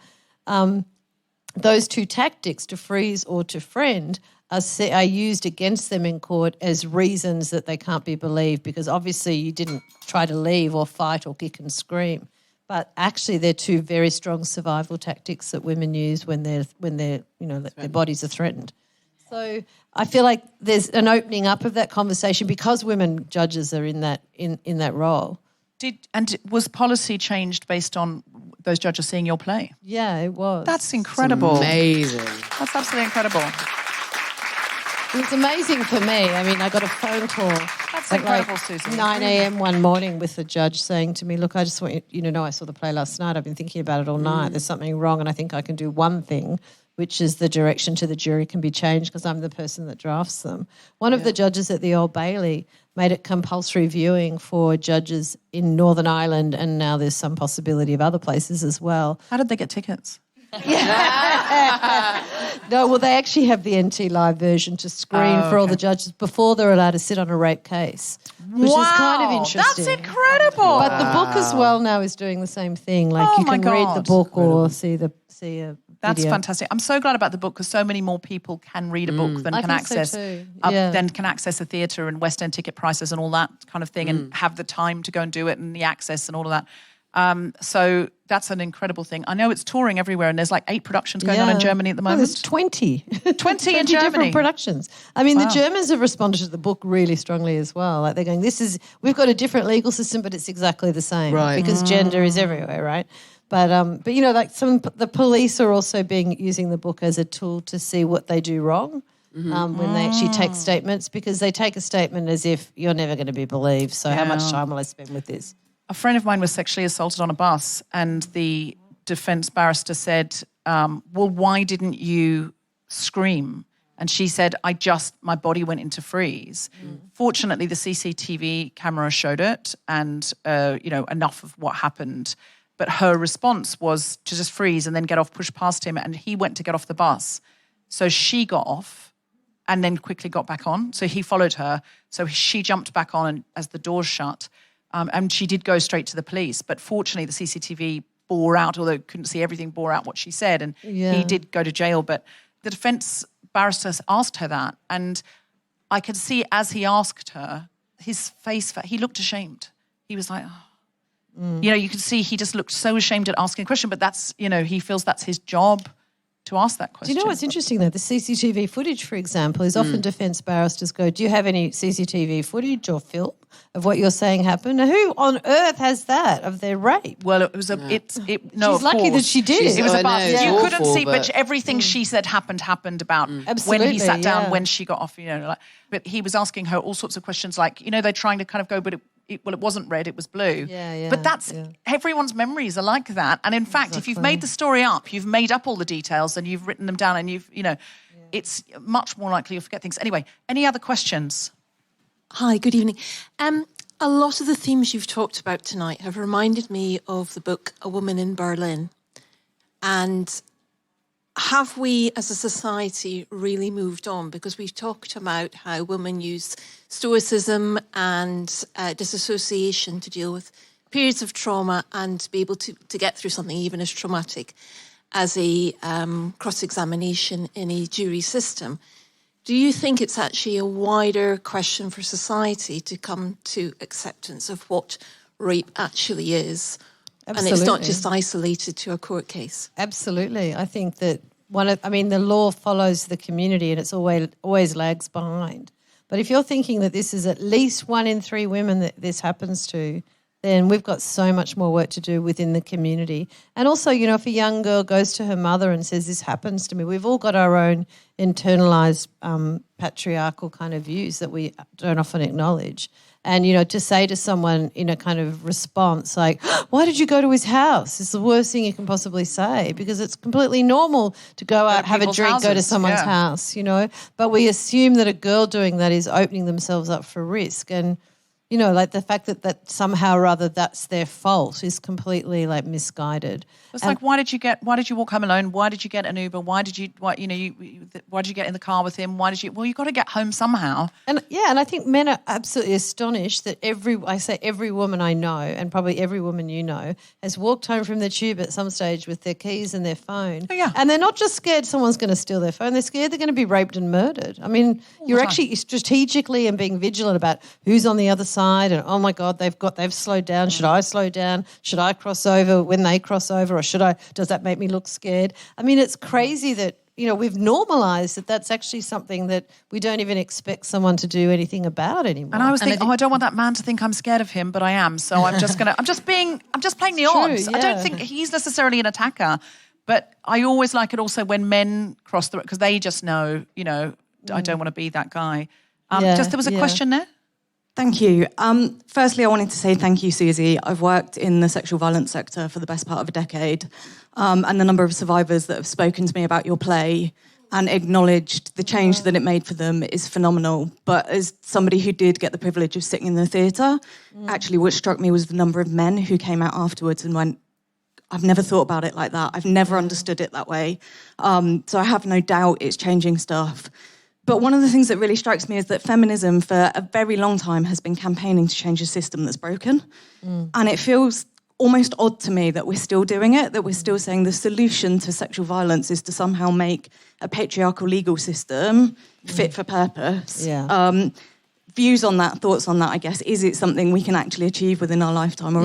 Those two tactics, to freeze or to friend, are used against them in court as reasons that they can't be believed, because obviously you didn't try to leave or fight or kick and scream. But actually they're two very strong survival tactics that women use when they're you know, their bodies are threatened. So I feel like there's an opening up of that conversation because women judges are in that role. Was policy changed based on those judges seeing your play? Yeah, it was. That's incredible. It's amazing. That's absolutely incredible. It was amazing for me. I mean, I got a phone call That's at incredible, Susan. 9 a.m. one morning with the judge saying to me, look, I just want you to know I saw the play last night. I've been thinking about it all night. There's something wrong and I think I can do one thing, which is the direction to the jury can be changed because I'm the person that drafts them. One of the judges at the Old Bailey made it compulsory viewing for judges in Northern Ireland, and now there's some possibility of other places as well. How did they get tickets? No, well, they actually have the NT Live version to screen for all the judges before they're allowed to sit on a rape case, which is kind of interesting. That's incredible. But the book as well now is doing the same thing. Like you can read the book or see a That's video. fantastic. I'm so glad about the book because so many more people can read a book than I can think so access too. Yeah. then can access a theatre and West End ticket prices and all that kind of thing and have the time to go and do it and the access and all of that. So that's an incredible thing. I know it's touring everywhere and there's like 8 productions going on in Germany at the moment. There's 20. 20 in Germany. different productions. I mean, the Germans have responded to the book really strongly as well. Like they're going, we've got a different legal system, but it's exactly the same. Right. Because gender is everywhere, right? But you know, like the police are also using the book as a tool to see what they do wrong. when they actually take statements, because they take a statement as if you're never going to be believed. So how much time will I spend with this? A friend of mine was sexually assaulted on a bus, and the defence barrister said, well, why didn't you scream? And she said, my body went into freeze. Fortunately, the CCTV camera showed it and, enough of what happened. But her response was to just freeze and then get off, push past him, and he went to get off the bus. So she got off and then quickly got back on. So he followed her. So she jumped back on as the doors shut. And she did go straight to the police. But fortunately, the CCTV bore out, although couldn't see everything, bore out what she said. And he did go to jail. But the defence barrister asked her that. And I could see as he asked her, his face, he looked ashamed. He was like, you could see he just looked so ashamed at asking a question. But that's, he feels that's his job to ask that question. Do you know what's interesting, though? The CCTV footage, for example, is often defence barristers go, do you have any CCTV footage or film of what you're saying happened? Now, who on earth has that of their rape? Well, it was no, she's of lucky course. that she did. It was about, it's you couldn't awful, see, but everything she said happened about when he sat down, when she got off, but he was asking her all sorts of questions like, they're trying to kind of go, but it wasn't red, it was blue. But that's, everyone's memories are like that. And in fact, if you've made the story up, you've made up all the details and you've written them down and it's much more likely you'll forget things. Anyway, any other questions? Hi, good evening. A lot of the themes you've talked about tonight have reminded me of the book A Woman in Berlin. And have we, as a society, really moved on? Because we've talked about how women use stoicism and disassociation to deal with periods of trauma and to be able to get through something even as traumatic as a cross-examination in a jury system. Do you think it's actually a wider question for society to come to acceptance of what rape actually is? Absolutely. And it's not just isolated to a court case? Absolutely. I think that the law follows the community and it's always lags behind. But if you're thinking that this is at least 1 in 3 women that this happens to, then we've got so much more work to do within the community. And also, if a young girl goes to her mother and says, this happens to me, we've all got our own internalised patriarchal kind of views that we don't often acknowledge. And, to say to someone in a kind of response like, why did you go to his house? It's the worst thing you can possibly say, because it's completely normal to go out, have a drink, go to someone's house, But we assume that a girl doing that is opening themselves up for risk. And, like the fact that somehow or other that's their fault is completely misguided. It's like, why did you walk home alone? Why did you get an Uber? Why did you get in the car with him? Well, you got to get home somehow. And I think men are absolutely astonished that every woman I know, and probably every woman you know, has walked home from the tube at some stage with their keys and their phone. Oh, yeah. And they're not just scared someone's going to steal their phone, they're scared they're going to be raped and murdered. I mean, you're actually strategically and being vigilant about who's on the other side and, oh my God, they've slowed down. Should I slow down? Should I cross over when they cross over? Or does that make me look scared? I mean, it's crazy that, we've normalised that that's actually something that we don't even expect someone to do anything about anymore. And I was thinking, I don't want that man to think I'm scared of him, but I am. So I'm just playing the odds. Yeah. I don't think he's necessarily an attacker, but I always like it also when men cross the road, because they just know, I don't want to be that guy. There was a question there. Thank you. Firstly, I wanted to say thank you, Susie. I've worked in the sexual violence sector for the best part of a decade, and the number of survivors that have spoken to me about your play and acknowledged the change that it made for them is phenomenal. But as somebody who did get the privilege of sitting in the theatre, actually what struck me was the number of men who came out afterwards and went, I've never thought about it like that. I've never understood it that way. So I have no doubt it's changing stuff. But one of the things that really strikes me is that feminism for a very long time has been campaigning to change a system that's broken. And it feels almost odd to me that we're still doing it, that we're still saying the solution to sexual violence is to somehow make a patriarchal legal system fit for purpose. Yeah. Views on that, thoughts on that, I guess. Is it something we can actually achieve within our lifetime? Or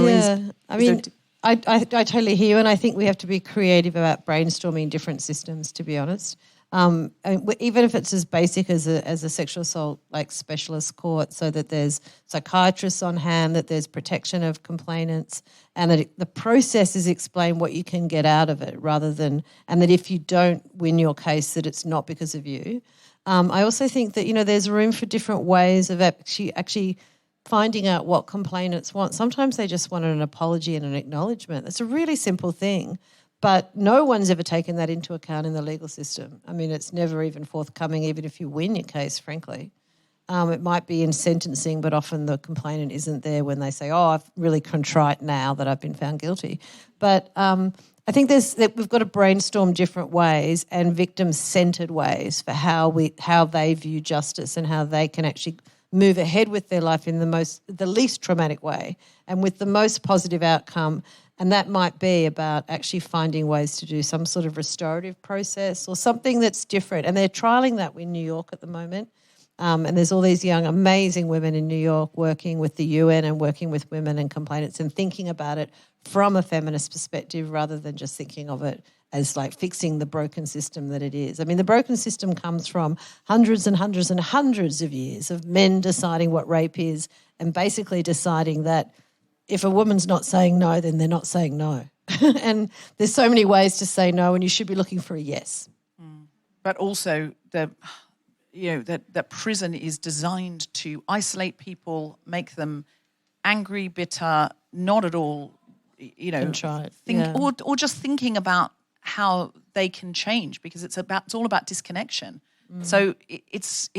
I totally hear you, and I think we have to be creative about brainstorming different systems, to be honest. Even if it's as basic as a sexual assault like specialist court, so that there's psychiatrists on hand, that there's protection of complainants, and that the process is explained what you can get out of it, and that if you don't win your case, that it's not because of you. I also think that there's room for different ways of actually finding out what complainants want. Sometimes they just want an apology and an acknowledgement. It's a really simple thing. But no one's ever taken that into account in the legal system. I mean, it's never even forthcoming, even if you win your case, frankly. It might be in sentencing, but often the complainant isn't there when they say, I'm really contrite now that I've been found guilty. But I think we've got to brainstorm different ways and victim-centred ways for how they view justice and how they can actually move ahead with their life in the least traumatic way and with the most positive outcome. And that might be about actually finding ways to do some sort of restorative process or something that's different. And they're trialling that in New York at the moment. And there's all these young, amazing women in New York working with the UN and working with women and complainants and thinking about it from a feminist perspective rather than just thinking of it as like fixing the broken system that it is. I mean, the broken system comes from hundreds and hundreds and hundreds of years of men deciding what rape is and basically deciding that if a woman's not saying no, then they're not saying no. And there's so many ways to say no, and you should be looking for a yes. But also that prison is designed to isolate people, make them angry, bitter, not at all, Contrite, or just thinking about how they can change, because it's all about disconnection. So it's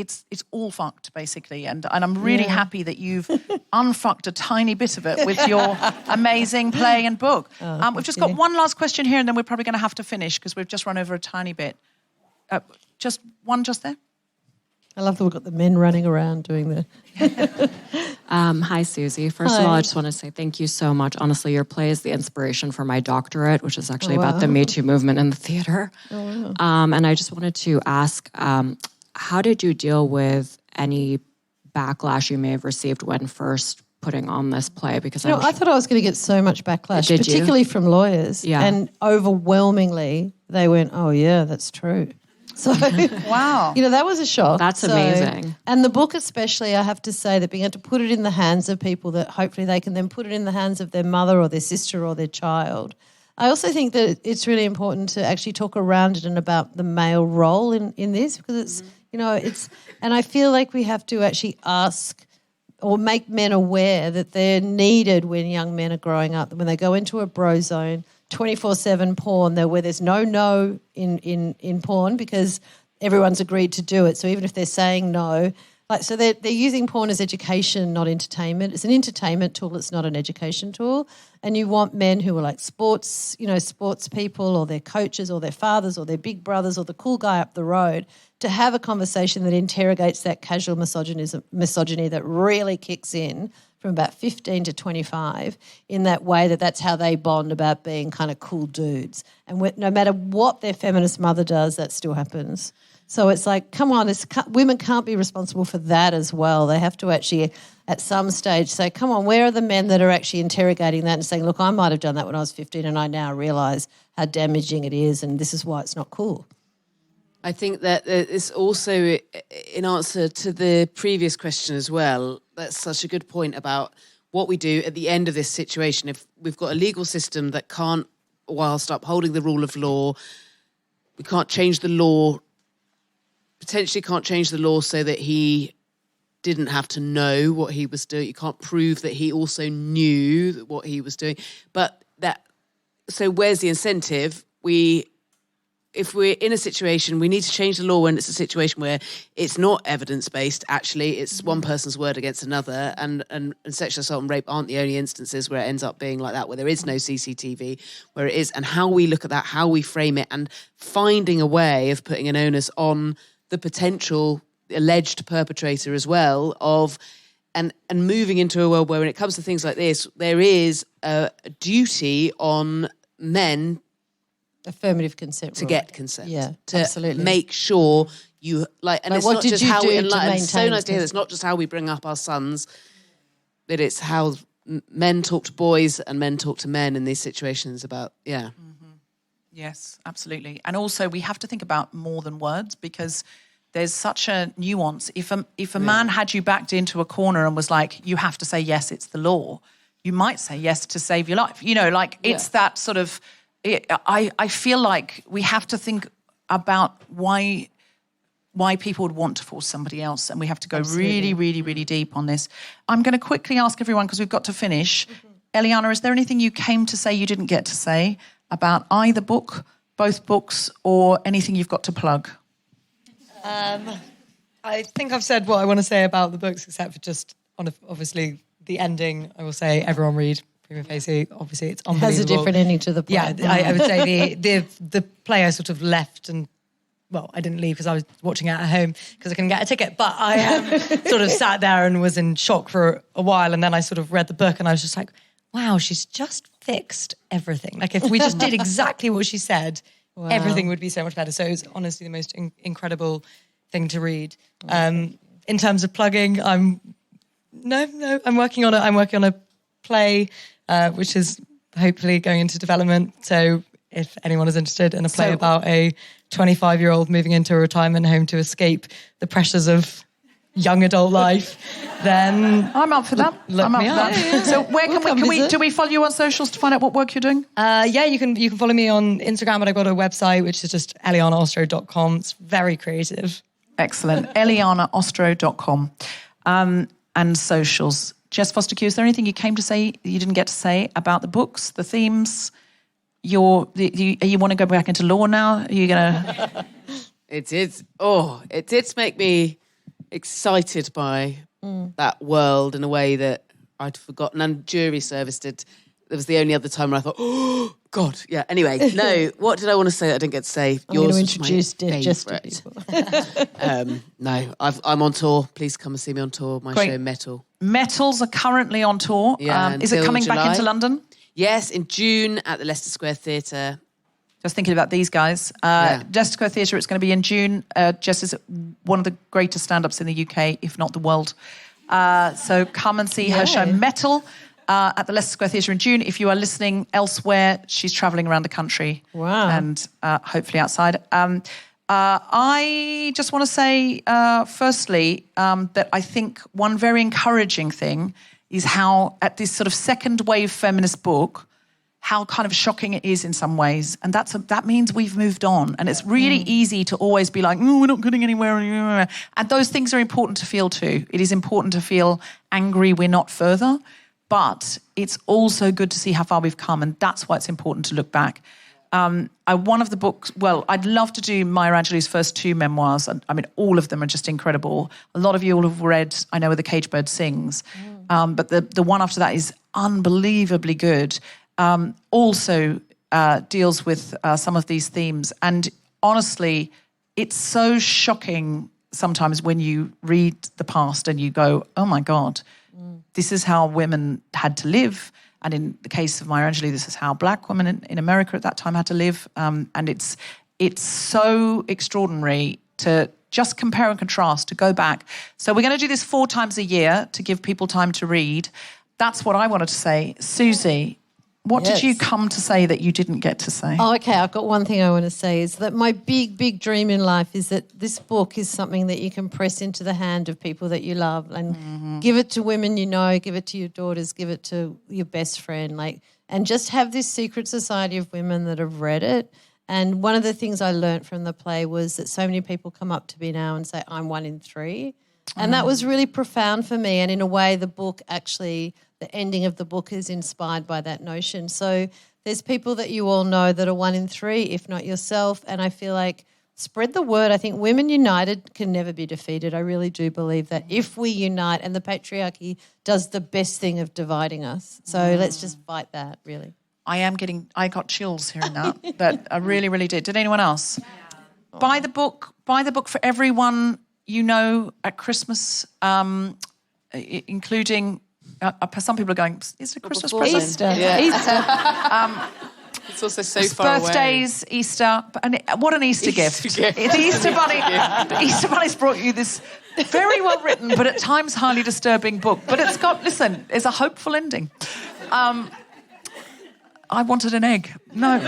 all fucked, basically. And I'm really happy that you've unfucked a tiny bit of it with your amazing play and book. We've just got one last question here, and then we're probably going to have to finish because we've just run over a tiny bit. Just there. I love that we've got the men running around doing the... Hi, Susie. First of all, I just want to say thank you so much. Honestly, your play is the inspiration for my doctorate, which is actually about the Me Too movement in the theater. Oh, wow. And I just wanted to ask, how did you deal with any backlash you may have received when first putting on this play? Because I thought I was going to get so much backlash, particularly from lawyers. Yeah. And overwhelmingly, they went, oh, yeah, that's true. So, wow. That was a shock. That's amazing. And the book especially, I have to say that being able to put it in the hands of people that hopefully they can then put it in the hands of their mother or their sister or their child. I also think that it's really important to actually talk around it and about the male role in this, because it's, and I feel like we have to actually ask or make men aware that they're needed when young men are growing up, when they go into a bro zone, 24/7 porn, where there's no in porn because everyone's agreed to do it. So even if they're saying no, so they're using porn as education, not entertainment. It's an entertainment tool. It's not an education tool. And you want men who are like sports people, or their coaches, or their fathers, or their big brothers, or the cool guy up the road, to have a conversation that interrogates that casual misogyny that really kicks in from about 15 to 25 in that way that's how they bond about being kind of cool dudes. And no matter what their feminist mother does, that still happens. So it's like, come on, women can't be responsible for that as well. They have to actually, at some stage, say, come on, where are the men that are actually interrogating that and saying, look, I might have done that when I was 15 and I now realise how damaging it is and this is why it's not cool. I think that it's also, in answer to the previous question as well, that's such a good point about what we do at the end of this situation. If we've got a legal system that can't, whilst upholding the rule of law, we can't change the law, potentially can't change the law so that he didn't have to know what he was doing. You can't prove that he also knew what he was doing. So where's the incentive? If we're in a situation, we need to change the law when it's a situation where it's not evidence-based, actually, it's one person's word against another, and sexual assault and rape aren't the only instances where it ends up being like that, where there is no CCTV, where it is, and how we look at that, how we frame it, and finding a way of putting an onus on the potential alleged perpetrator as well, and moving into a world where when it comes to things like this, there is a duty on men affirmative consent to get consent. Yeah, to absolutely. make sure you and it's what not did just you how do we to it's so maintain nice to hear. It's not just how we bring up our sons, but it's how men talk to boys and men talk to men in these situations about Yes, absolutely. And also we have to think about more than words, because there's such a nuance. If a man had you backed into a corner and was like, you have to say yes, it's the law, you might say yes to save your life. It's that sort of... I feel like we have to think about why people would want to force somebody else, and we have to go really, really, really deep on this. I'm going to quickly ask everyone, because we've got to finish. Eliana, is there anything you came to say you didn't get to say about either book, both books, or anything you've got to plug? I think I've said what I want to say about the books, except for just obviously the ending. I will say everyone read Prima Facie. Obviously, it's unbelievable. Has a different ending to the play. Yeah, I would say the play I sort of left and. Well, I didn't leave because I was watching it at home because I couldn't get a ticket. But I sort of sat there and was in shock for a while. And then I sort of read the book and I was just like, wow, she's just fixed everything. Like if we just did exactly what she said, everything would be so much better. So it was honestly the most incredible thing to read. In terms of plugging, I'm working on a play, which is hopefully going into development. So if anyone is interested in a play about a 25-year-old moving into a retirement home to escape the pressures of young adult life, then I'm up for that. Look me up. So where do we follow you on socials to find out what work you're doing? You can follow me on Instagram, but I've got a website which is just elianaostro.com. It's very creative. Excellent. elianaostro.com. And socials. Jess Foster-Q, is there anything you came to say you didn't get to say about the books, the themes? You want to go back into law now? Are you gonna? It did make me excited by that world in a way that I'd forgotten. And jury service did. It was the only other time where I thought, oh God, yeah. Anyway, no. What did I want to say that I didn't get to say? I'm going to introduce Jess to people. No, I'm on tour. Please come and see me on tour. My show Metal. Metals are currently on tour. Yeah, is it coming July. back into London? Yes, in June at the Leicester Square Theatre. Just thinking about these guys. Leicester Square Theatre, it's going to be in June. Jess is one of the greatest stand-ups in the UK, if not the world. So come and see her show Metal at the Leicester Square Theatre in June. If you are listening elsewhere, she's travelling around the country. Wow. And hopefully outside. I just want to say, firstly, that I think one very encouraging thing is how at this sort of second wave feminist book, how kind of shocking it is in some ways. And that means we've moved on. And it's really easy to always be like, we're not getting anywhere. And those things are important to feel too. It is important to feel angry we're not further. But it's also good to see how far we've come. And that's why it's important to look back. One of the books, I'd love to do Maya Angelou's first two memoirs. I mean, all of them are just incredible. A lot of you all have read I Know Where the Caged Bird Sings. But the one after that is unbelievably good. Also deals with some of these themes. And honestly, it's so shocking sometimes when you read the past and you go, oh my God, this is how women had to live. And in the case of Maya Angelou, this is how black women in America at that time had to live. And it's so extraordinary to just compare and contrast, to go back. So we're going to do this 4 times a year to give people time to read. That's what I wanted to say. Susie, what did you come to say that you didn't get to say? Oh, okay, I've got one thing I want to say is that my big, big dream in life is that this book is something that you can press into the hand of people that you love and give it to women you know, give it to your daughters, give it to your best friend, and just have this secret society of women that have read it. And one of the things I learnt from the play was that so many people come up to me now and say, I'm 1 in 3. And that was really profound for me. And in a way, the book actually, the ending of the book is inspired by that notion. So there's people that you all know that are 1 in 3, if not yourself. And I feel like spread the word. I think women united can never be defeated. I really do believe that if we unite, and the patriarchy does the best thing of dividing us. So let's just fight that, really. I got chills hearing that I really, really did. Did anyone else? Yeah. Buy the book for everyone you know at Christmas, including some people are going, is it a Christmas present? Easter. Yeah. Easter. It's also so far birthdays, away. Easter. And what an Easter gift. The Easter Bunny. The Easter Bunny's brought you this very well written, but at times highly disturbing book. But it's a hopeful ending. I wanted an egg. No.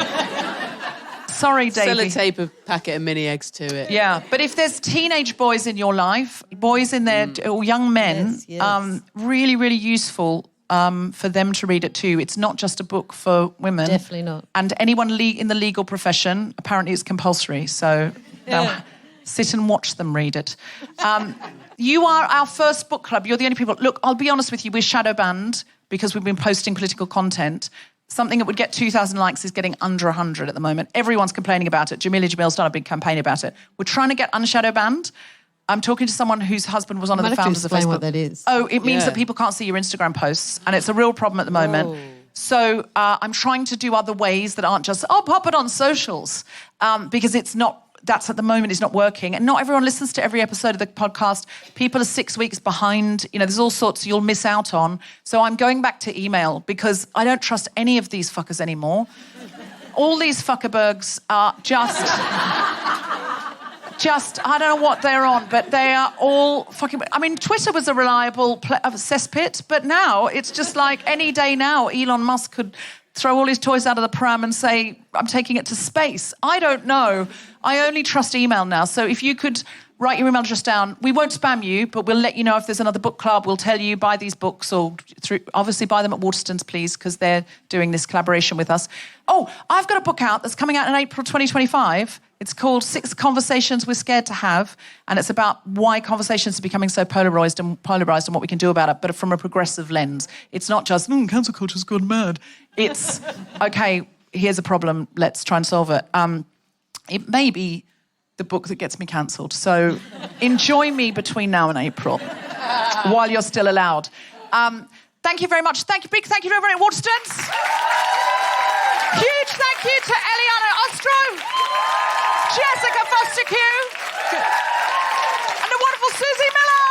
Sorry, Davey. Sellotape a packet of mini eggs to it. Yeah, but if there's teenage boys in your life, boys in their or young men, Yes. really, really useful for them to read it too. It's not just a book for women. Definitely not. And anyone in the legal profession, apparently it's compulsory, so they'll sit and watch them read it. You are our first book club. You're the only people. Look, I'll be honest with you, we're shadow banned because we've been posting political content. Something that would get 2,000 likes is getting under 100 at the moment. Everyone's complaining about it. Jamila Jamil's done a big campaign about it. We're trying to get unshadow banned. I'm talking to someone whose husband was one of the founders of Facebook. Explain what that is. Oh, it means that people can't see your Instagram posts, and it's a real problem at the moment. So I'm trying to do other ways that aren't just, pop it on socials, because it's not, that's at the moment is not working. And not everyone listens to every episode of the podcast. People are 6 weeks behind. You know, there's all sorts you'll miss out on. So I'm going back to email because I don't trust any of these fuckers anymore. All these fuckerbergs are just, I don't know what they're on, but they are all fucking... I mean, Twitter was a reliable cesspit, but now it's just like any day now, Elon Musk could throw all his toys out of the pram and say, I'm taking it to space. I don't know. I only trust email now. So if you could write your email address down, we won't spam you, but we'll let you know if there's another book club. We'll tell you, buy these books, or obviously buy them at Waterstones, please, because they're doing this collaboration with us. Oh, I've got a book out that's coming out in April 2025. It's called 6 Conversations We're Scared to Have, and it's about why conversations are becoming so polarised and what we can do about it, but from a progressive lens. It's not just, cancel culture's gone mad. It's, okay, here's a problem, let's try and solve it. It may be the book that gets me cancelled, so enjoy me between now and April, while you're still allowed. Thank you very much. Big thank you to everyone at Waterstones. Huge thank you to Eliana Ostro, Jessica Foster-Q, and the wonderful Susie Miller.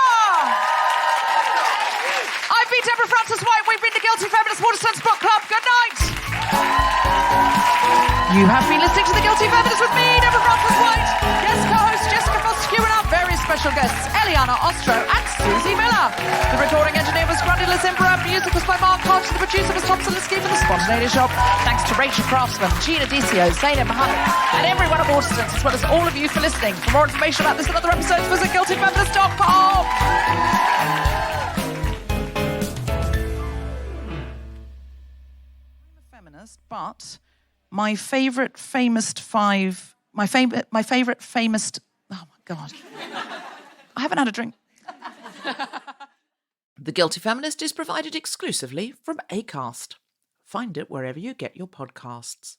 I've been Deborah Frances-White. We've been the Guilty Feminist Waterstones Book Club. Good night. You have been listening to The Guilty Feminist with me, Deborah Frances-White, guest co-host Jessica Foster-Q, and our very special guests, Eliana Ostro and Susie Miller. The recording engineer was Grundy Lizimbra, music was by Mark Hodge, the producer was Tom Salinsky for The Spontaneity Shop. Thanks to Rachel Craftsman, Gina Dicio, Zainab Mohammed, and everyone at Waterstones, as well as all of you for listening. For more information about this and other episodes, visit guiltyfeminist.com. I'm a feminist, but my favourite famous... Oh, my God. I haven't had a drink. The Guilty Feminist is provided exclusively from Acast. Find it wherever you get your podcasts.